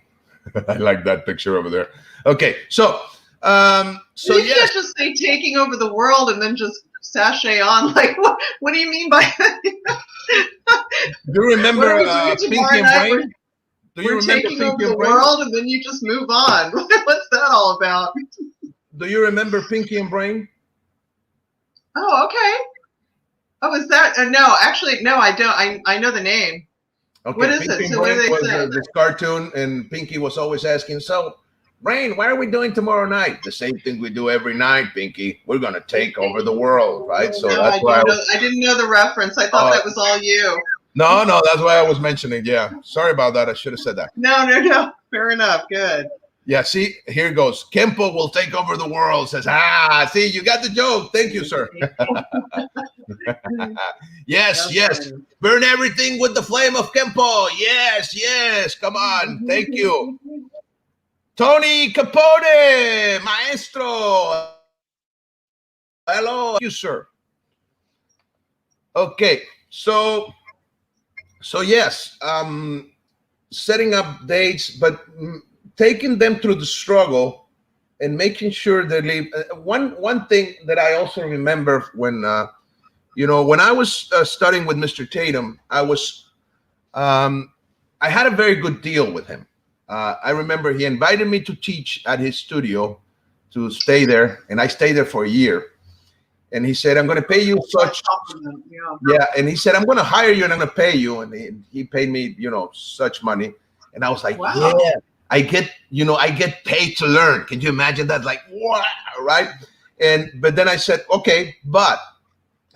I like that picture over there. Okay. So you can't just say taking over the world and then just sashay on. Like, what do you mean by that? Do you remember Pinky and Brain? We're taking over the world and then you just move on. What's that all about? Do you remember Pinky and Brain? Oh, okay. Oh, is that? No, actually, no, I don't. I know the name. Okay, what is Pinky it? So what do they say? This cartoon, and Pinky was always asking, so, Brain, what are we doing tomorrow night? The same thing we do every night, Pinky. We're going to take over the world, right? So no, that's why I didn't know the reference. I thought that was all you. No, that's why I was mentioning. Yeah. Sorry about that. I should have said that. No. Fair enough. Good. Yeah, see, here goes. Kempo will take over the world. Says, see, you got the joke. Thank you, sir. Yes. Funny. Burn everything with the flame of Kempo. Yes. Come on. Thank you. Tony Capote, maestro. Hello. Thank you, sir. Okay, so yes, setting up dates, but taking them through the struggle and making sure they leave. One thing that I also remember when I was studying with Mr. Tatum, I had a very good deal with him. I remember he invited me to teach at his studio, to stay there, and I stayed there for a year. And he said, I'm going to pay you such. Yeah. And he said, I'm going to hire you and I'm going to pay you. And he paid me, such money. And I was like, wow. Yeah, I get paid to learn. Can you imagine that? Like, what? Right. But then I said, okay, but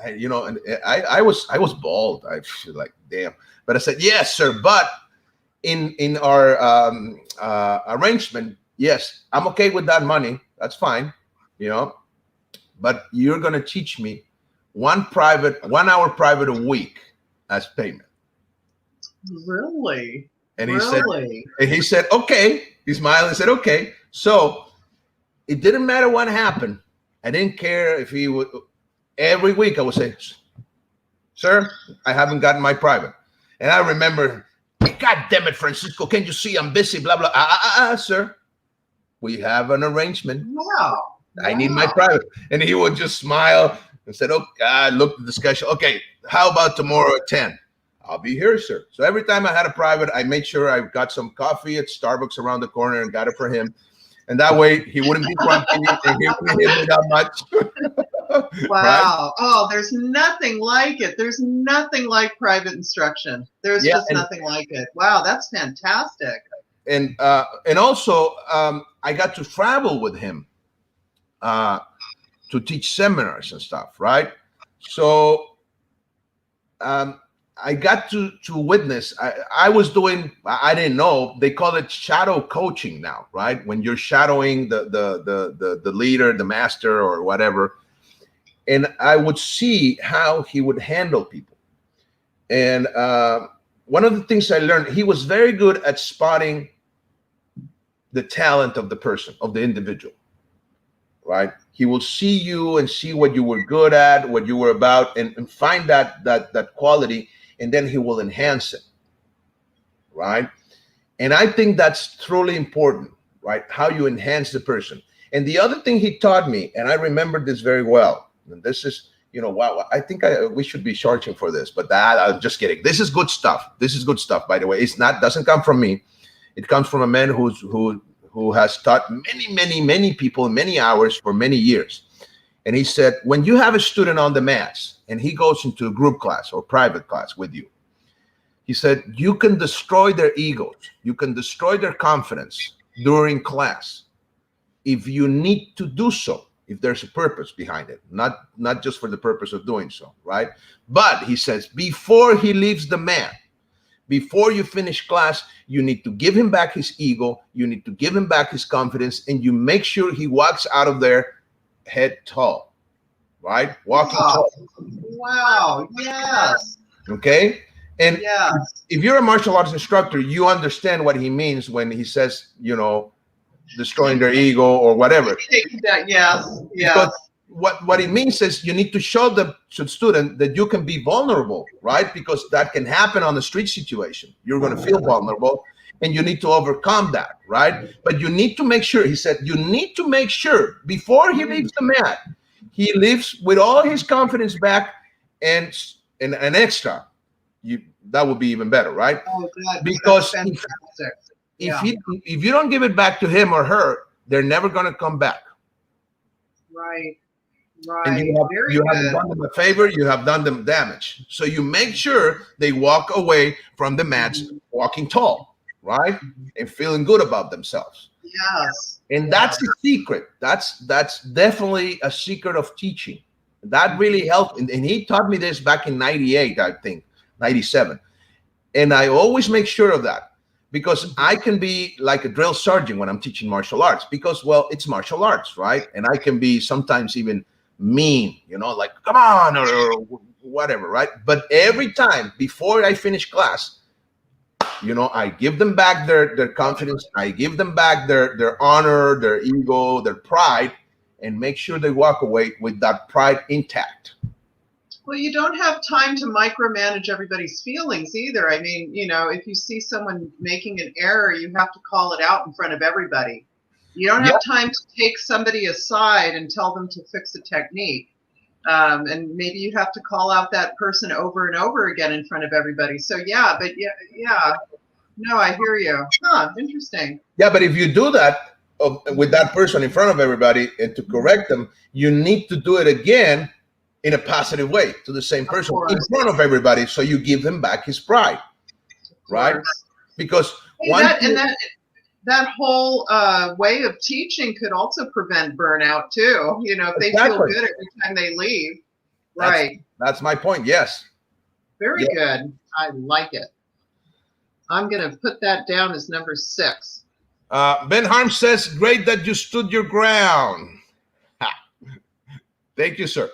And I was bald. I feel like, damn. But I said, yes, sir. But in our arrangement, yes, I'm okay with that money. That's fine, you know. But you're gonna teach me 1 hour private a week as payment. Really? And Really? he said, okay. He smiled and said, okay. So it didn't matter what happened. I didn't care if he would. Every week I would say, sir, I haven't gotten my private. And I remember, God damn it, Francisco, can't you see I'm busy, blah, blah. Sir, we have an arrangement. Wow. I need my private. And he would just smile and said, oh, God, look at the schedule. Okay, how about tomorrow at 10? I'll be here, sir. So every time I had a private, I made sure I got some coffee at Starbucks around the corner and got it for him. And that way he wouldn't be grumpy and he wouldn't hit me that much. Wow. Right? Oh, there's nothing like it. There's nothing like private instruction. There's just nothing like it. Wow, that's fantastic. And also I got to travel with him to teach seminars and stuff, right? So I got to witness. I was doing. I didn't know they call it shadow coaching now, right? When you're shadowing the leader, the master, or whatever. And I would see how he would handle people. And one of the things I learned, he was very good at spotting the talent of the person, of the individual, right? He will see you and see what you were good at, what you were about, and find that quality, and then he will enhance it, right? And I think that's truly important, right? How you enhance the person. And the other thing he taught me, and I remember this very well, and this is, wow, I think we should be charging for this, but I'm just kidding. This is good stuff. This is good stuff, by the way. Doesn't come from me. It comes from a man who has taught many people many hours for many years. And he said, when you have a student on the mats and he goes into a group class or private class with you, he said, you can destroy their egos. You can destroy their confidence during class if you need to do so, if there's a purpose behind it, not just for the purpose of doing so, right? But he says, before he leaves the mat, before you finish class, you need to give him back his ego. You need to give him back his confidence, and you make sure he walks out of there head tall, right? Walking tall. Wow. Yes. Okay. And if you're a martial arts instructor, you understand what he means when he says, destroying their ego or whatever. Yes. Because what it means is you need to show the student that you can be vulnerable, right? Because that can happen on the street situation. You're going to feel vulnerable and you need to overcome that, right? But you need to make sure, he said, you need to make sure before he leaves the mat, he leaves with all his confidence back and an extra. That would be even better, right? Oh, because if you don't give it back to him or her, they're never going to come back. Right. And you haven't done them a favor, you have done them damage. So you make sure they walk away from the mats walking tall, right? And feeling good about themselves. Yes. And that's the secret. That's definitely a secret of teaching. That really helped. And he taught me this back in 98, I think, 97. And I always make sure of that. Because I can be like a drill sergeant when I'm teaching martial arts because, well, it's martial arts, right? And I can be sometimes even mean, like, come on, or whatever, right? But every time before I finish class, I give them back their confidence. I give them back their honor, their ego, their pride, and make sure they walk away with that pride intact. Well, you don't have time to micromanage everybody's feelings either. I mean, if you see someone making an error, you have to call it out in front of everybody. You don't have time to take somebody aside and tell them to fix a technique. And maybe you have to call out that person over and over again in front of everybody. So, no, I hear you. Huh, interesting. Yeah, but if you do that with that person in front of everybody and to correct them, you need to do it again in a positive way to the same person in front of everybody, so you give him back his pride, right? Because that whole way of teaching could also prevent burnout too. If they feel good every time they leave. Right. That's my point. Yes. Very good. I like it. I'm going to put that down as number 6. Ben Harm says, great that you stood your ground. Thank you, sir.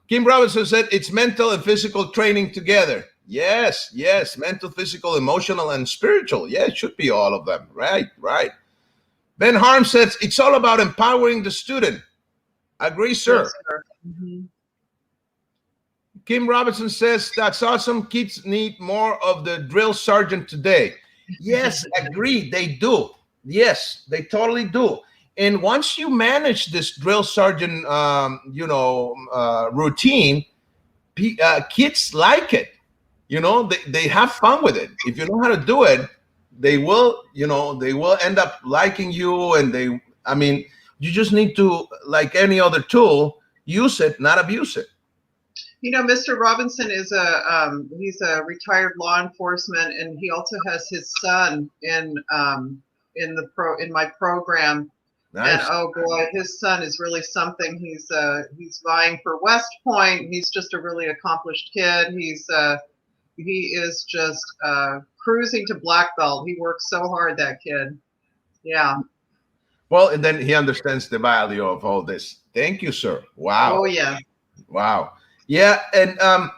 Kim Robinson said, it's mental and physical training together. Yes, yes, mental, physical, emotional, and spiritual. Yeah, it should be all of them. Right, right. Ben Harm says, it's all about empowering the student. Agree, sir. Yes, sir. Mm-hmm. Kim Robinson says, that's awesome. Kids need more of the drill sergeant today. Yes, agreed. They do. Yes, they totally do. And once you manage this drill sergeant, routine, kids like it. You know, they have fun with it. If you know how to do it, they will end up liking you. And you just need to, like any other tool, use it, not abuse it. You know, Mr. Robinson is he's a retired law enforcement, and he also has his son in my program. Nice. And oh boy, his son is really something. He's vying for West Point. He's just a really accomplished kid. He is just cruising to black belt. He works so hard, that kid. Yeah. Well, and then he understands the value of all this. Thank you, sir. Wow. Oh yeah. Wow. Yeah, and I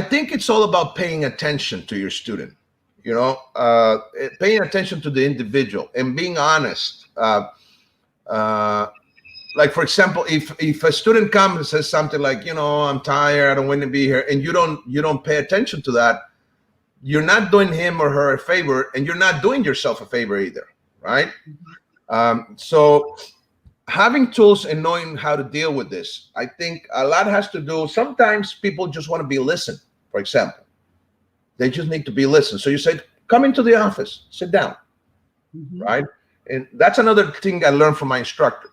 think it's all about paying attention to your student. You know, paying attention to the individual and being honest. Like, for example, if a student comes and says something like, I'm tired, I don't want to be here, and you don't pay attention to that, you're not doing him or her a favor, and you're not doing yourself a favor either, right? So having tools and knowing how to deal with this, I think a lot has to do. Sometimes people just want to be listened. For example, they just need to be listened. So you say, come into the office, sit down, right? And that's another thing I learned from my instructor.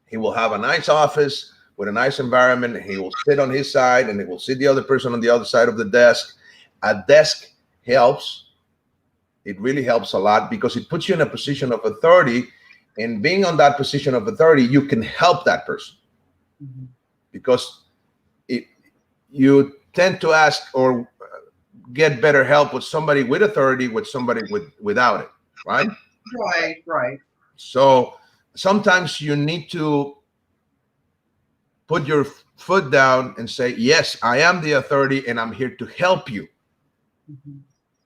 He will have a nice office with a nice environment. He will sit on his side, and he will sit the other person on the other side of the desk. A desk helps. It really helps a lot because it puts you in a position of authority. And being on that position of authority, you can help that person because you tend to ask or get better help with somebody with authority, with somebody without it, right? Right, right. So sometimes you need to put your foot down and say, yes, I am the authority and I'm here to help you.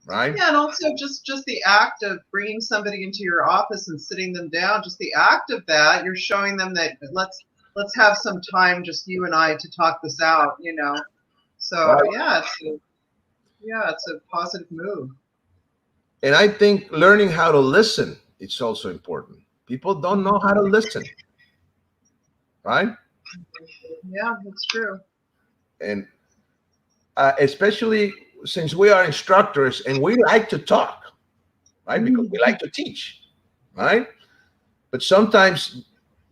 Right? Yeah, and also just the act of bringing somebody into your office and sitting them down, just the act of that, you're showing them that let's have some time, just you and I, to talk this out, So right. It's a positive move. And I think learning how to listen is also important. People don't know how to listen, right? Yeah, that's true. And especially since we are instructors and we like to talk, right? Because we like to teach, right? But sometimes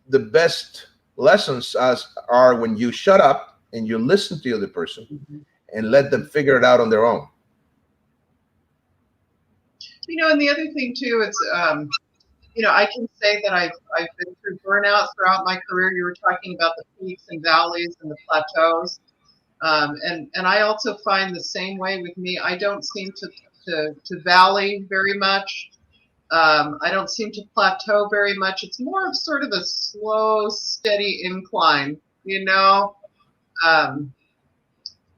the best lessons are when you shut up and you listen to the other person and let them figure it out on their own. And the other thing too, it's, I can say that I've been through burnout throughout my career. You were talking about the peaks and valleys and the plateaus. And I also find the same way with me. I don't seem to valley very much. I don't seem to plateau very much. It's more of sort of a slow, steady incline,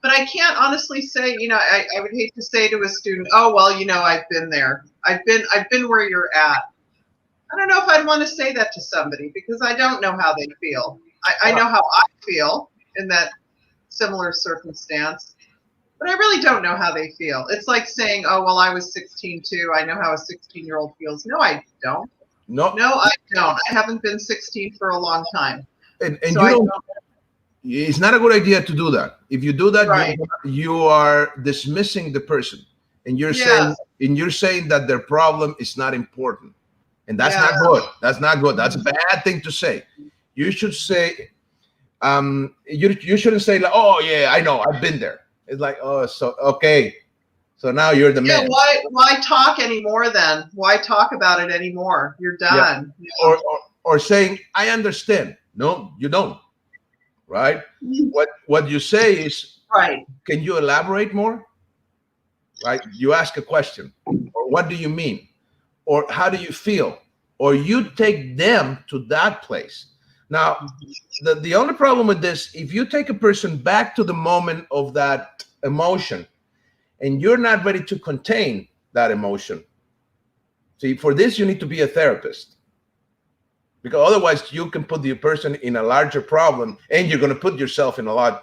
But I can't honestly say, I would hate to say to a student, oh, well, I've been there. I've been where you're at. I don't know if I'd want to say that to somebody because I don't know how they feel. I know how I feel in that similar circumstance, but I really don't know how they feel. It's like saying, oh, well, I was 16 too. I know how a 16-year-old feels. No, I don't. No, I don't. I haven't been 16 for a long time. And so it's not a good idea to do that. If you do that, right, you are dismissing the person, and you're saying that their problem is not important, and that's not good. That's not good. That's a bad thing to say. You should say, you shouldn't say like, oh yeah, I know, I've been there. It's like, oh, so okay, so now you're the man. Why talk anymore then? Why talk about it anymore? You're done. Yeah. or saying, I understand. No, you don't, right? What you say is, Right. can you elaborate more? Right? You ask a question, or what do you mean? Or how do you feel? Or you take them to that place. Now, the only problem with this, if you take a person back to the moment of that emotion and you're not ready to contain that emotion, see, for this, you need to be a therapist. Because otherwise, you can put the person in a larger problem, and you're going to put yourself in a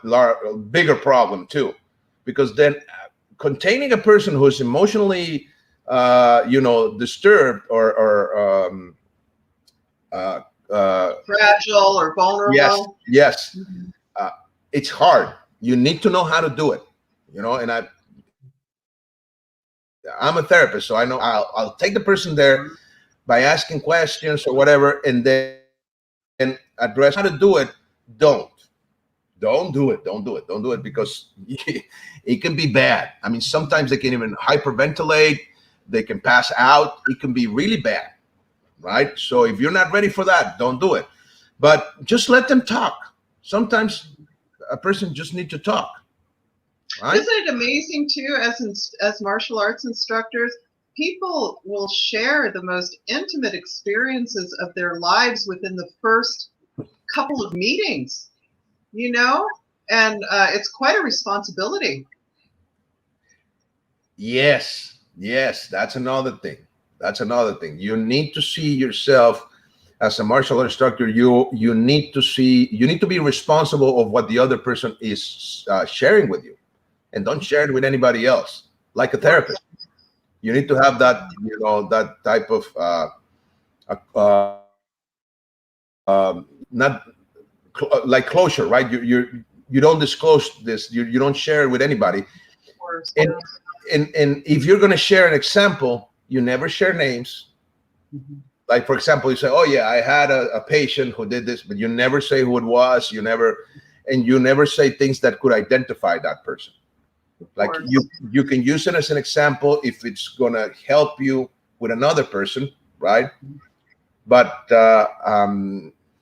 bigger problem too. Because then, containing a person who's emotionally, disturbed or fragile or vulnerable. Yes. It's hard. You need to know how to do it. And I'm a therapist, so I know I'll take the person there by asking questions or whatever, and then address how to do it. Don't do it. Don't do it because it can be bad. I mean, sometimes they can even hyperventilate. They can pass out. It can be really bad, right? So if you're not ready for that, don't do it. But just let them talk. Sometimes a person just needs to talk. Right? Isn't it amazing too, as martial arts instructors, people will share the most intimate experiences of their lives within the first couple of meetings, and it's quite a responsibility. Yes, that's another thing. You need to see yourself as a martial art instructor. You need to be responsible of what the other person is sharing with you. And don't share it with anybody else, like a therapist. You need to have that, that type of not like closure, right? You don't disclose this. You don't share it with anybody. Of course, and if you're going to share an example, you never share names. Mm-hmm. Like, for example, you say, "Oh yeah, I had a patient who did this," but you never say who it was. You never say things that could identify that person. Like you can use it as an example if it's gonna help you with another person, right? But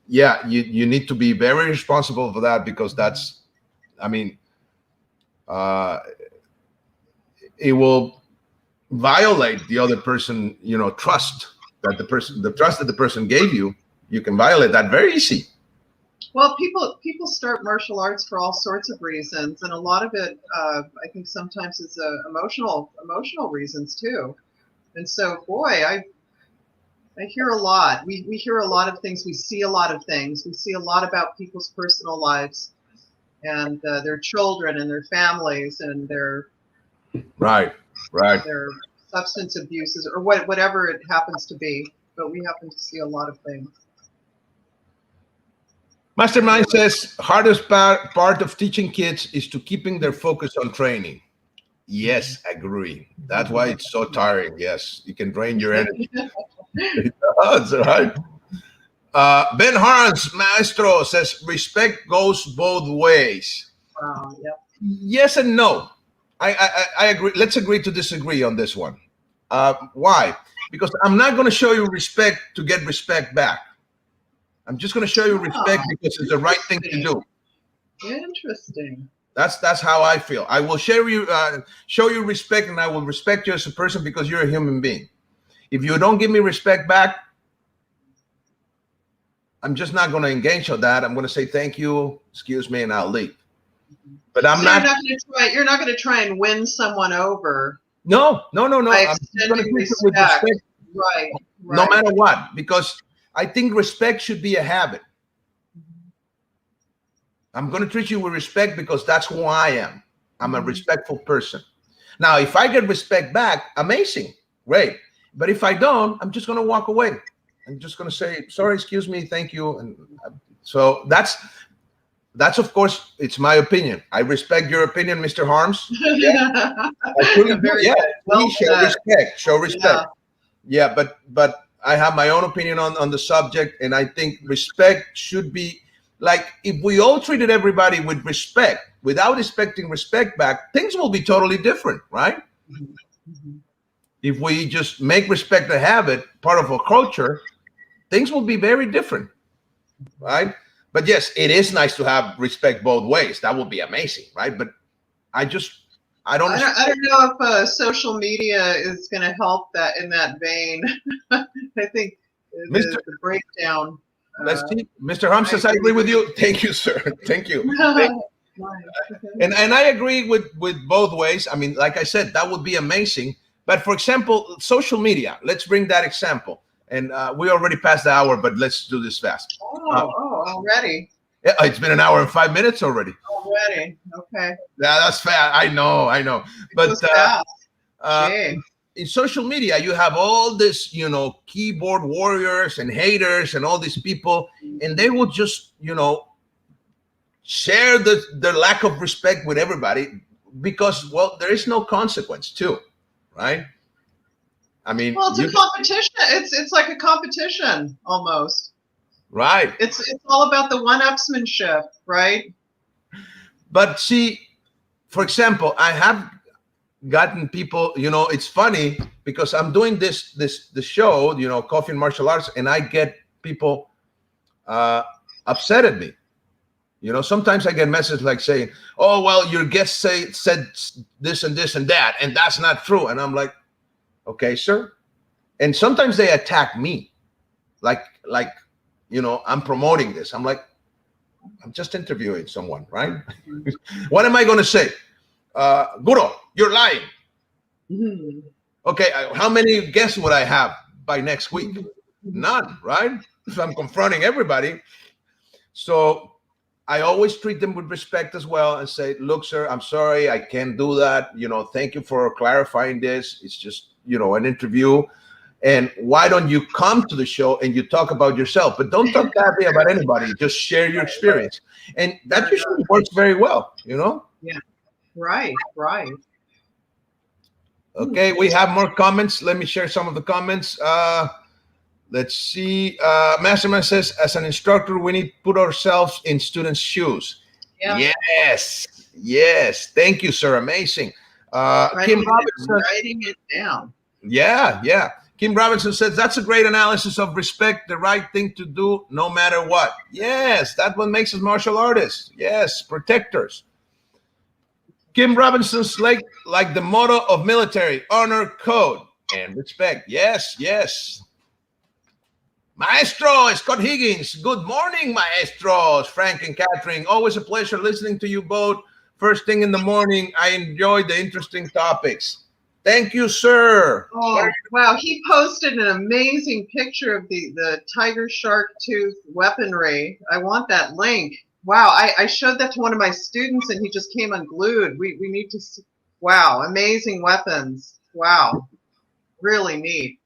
you need to be very responsible for that, because it will violate the other person, trust that the trust that the person gave you. You can violate that very easy. Well, people start martial arts for all sorts of reasons, and a lot of it, I think, sometimes is emotional reasons too. And so, boy, I hear a lot. We hear a lot of things. We see a lot of things. We see a lot about people's personal lives and their children and their families and their their substance abuses or whatever it happens to be. But we happen to see a lot of things. Mastermind says, hardest part of teaching kids is to keeping their focus on training. Yes, agree. That's why it's so tiring. Yes, you can drain your energy. That's right. Ben Harns, Maestro, says, respect goes both ways. Yep. Yes and no. I agree. Let's agree to disagree on this one. Why? Because I'm not going to show you respect to get respect back. I'm just going to show you respect because it's the right thing to do. Interesting. That's how I feel. I will show you respect, and I will respect you as a person because you're a human being. If you don't give me respect back, I'm just not going to engage on that. I'm going to say thank you, excuse me, and I'll leave. But I'm not. You're not going to try and win someone over. No. I'm going to treat you with respect. Right. No matter what, because I think respect should be a habit. I'm going to treat you with respect because that's who I am. I'm a respectful person. Now, if I get respect back, amazing, great. But if I don't, I'm just going to walk away. I'm just going to say, sorry, excuse me, thank you. And so that's of course, it's my opinion. I respect your opinion, Mr. Harms. Yeah. Please show respect. Yeah, but I have my own opinion on the subject, and I think respect should be like, if we all treated everybody with respect without expecting respect back, things will be totally different, right? Mm-hmm. If we just make respect a habit, part of our culture, things will be very different, right? But yes, it is nice to have respect both ways. That would be amazing, right? But I don't know if social media is going to help that in that vein. I think the breakdown. Let's see. Mr. Holmes says, I agree with you. Thank you, sir. Thank you. And I agree with both ways. I mean, like I said, that would be amazing. But for example, social media, let's bring that example. And we already passed the hour, but let's do this fast. Already. Yeah, it's been an hour and 5 minutes already. Already. Okay. Yeah, that's fast. I know. But in social media, you have all this, keyboard warriors and haters and all these people, and they will just, share the lack of respect with everybody because, well, there is no consequence too, right? I mean, well, it's a competition. It's like a competition almost. Right. It's all about the one-upsmanship, right? But see, for example, I have gotten people, it's funny because I'm doing the show, Coffee and Martial Arts, and I get people upset at me. Sometimes I get messages like saying, oh, well, your guest said this and this and that, and that's not true. And I'm like, okay, sir. And sometimes they attack me like, I'm promoting this. I'm like, I'm just interviewing someone, right? What am I going to say? Guro, you're lying. Mm-hmm. Okay, how many guests would I have by next week? None, right? So I'm confronting everybody. So I always treat them with respect as well and say, look, sir, I'm sorry, I can't do that. Thank you for clarifying this. It's just, an interview. And why don't you come to the show and you talk about yourself? But don't talk badly about anybody. Just share your experience. And that usually works very well, Yeah. Right. Okay, we have more comments. Let me share some of the comments. Let's see. Masterman says, as an instructor, we need to put ourselves in students' shoes. Yeah. Yes. Thank you, sir. Amazing. Kim Robinson. Writing it down. Yeah. Kim Robinson says, that's a great analysis of respect, the right thing to do no matter what. Yes, that's what makes us martial artists. Yes, protectors. Kim Robinson's like the motto of military, honor, code, and respect. Yes. Maestro, Scott Higgins. Good morning, maestros. Frank and Catherine. Always a pleasure listening to you both. First thing in the morning, I enjoyed the interesting topics. Thank you, sir. Oh, wow. He posted an amazing picture of the tiger shark tooth weaponry. I want that link. Wow. I showed that to one of my students and he just came unglued. We need to see. Wow. Amazing weapons. Wow. Really neat.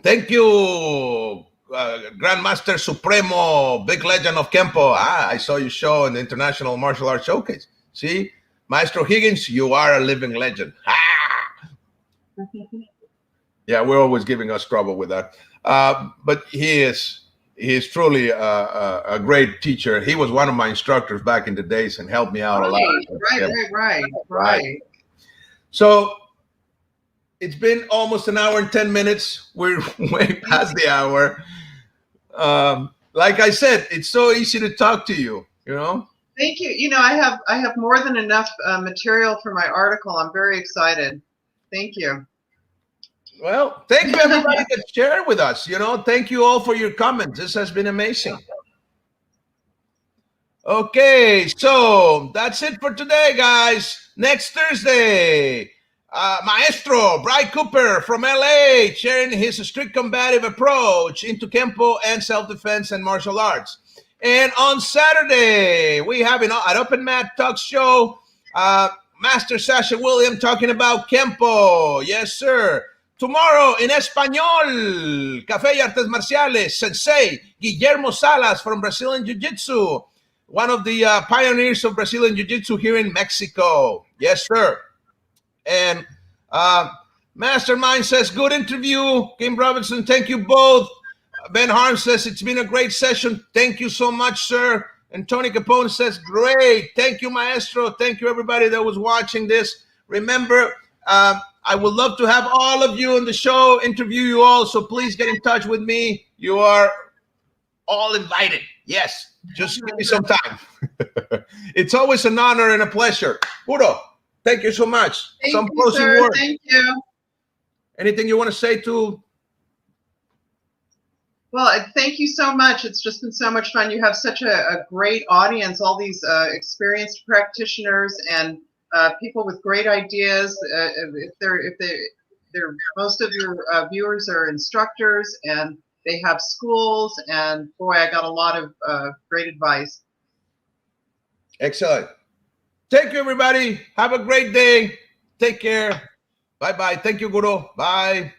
Thank you, Grandmaster Supremo, big legend of Kempo. I saw you show in the International Martial Arts Showcase. See, Maestro Higgins, you are a living legend. Yeah, we're always giving us trouble with that. But he is truly a great teacher. He was one of my instructors back in the days and helped me out a lot. Right. So it's been almost an hour and 10 minutes. We're way past the hour. Like I said, it's so easy to talk to you, Thank you. I have more than enough material for my article. I'm very excited. Thank you. Well, thank you everybody that shared with us. Thank you all for your comments. This has been amazing. Okay, so that's it for today, guys. Next Thursday, Maestro Bry Cooper from LA sharing his strict combative approach into Kempo and self-defense and martial arts. And on Saturday, we have an Open Mat Talk show, Master Sasha William talking about Kempo. Yes, sir. Tomorrow in Espanol, Café y Artes Marciales, Sensei Guillermo Salas from Brazilian Jiu-Jitsu, one of the pioneers of Brazilian Jiu-Jitsu here in Mexico. Yes, sir. And Mastermind says, good interview. Kim Robinson, thank you both. Ben Harm says, it's been a great session. Thank you so much, sir. And Tony Capone says, great. Thank you, Maestro. Thank you, everybody that was watching this. Remember, I would love to have all of you on the show, interview you all. So please get in touch with me. You are all invited. Yes, just give me some time. It's always an honor and a pleasure. Guro, thank you so much. Thank you, sir. Thank you. Anything you want to say to? Well, thank you so much. It's just been so much fun. You have such a great audience, all these experienced practitioners and people with great ideas. They're most of your viewers are instructors, and they have schools, and boy, I got a lot of great advice. Excellent. Thank you, everybody. Have a great day. Take care. Bye-bye. Thank you, Guro. Bye.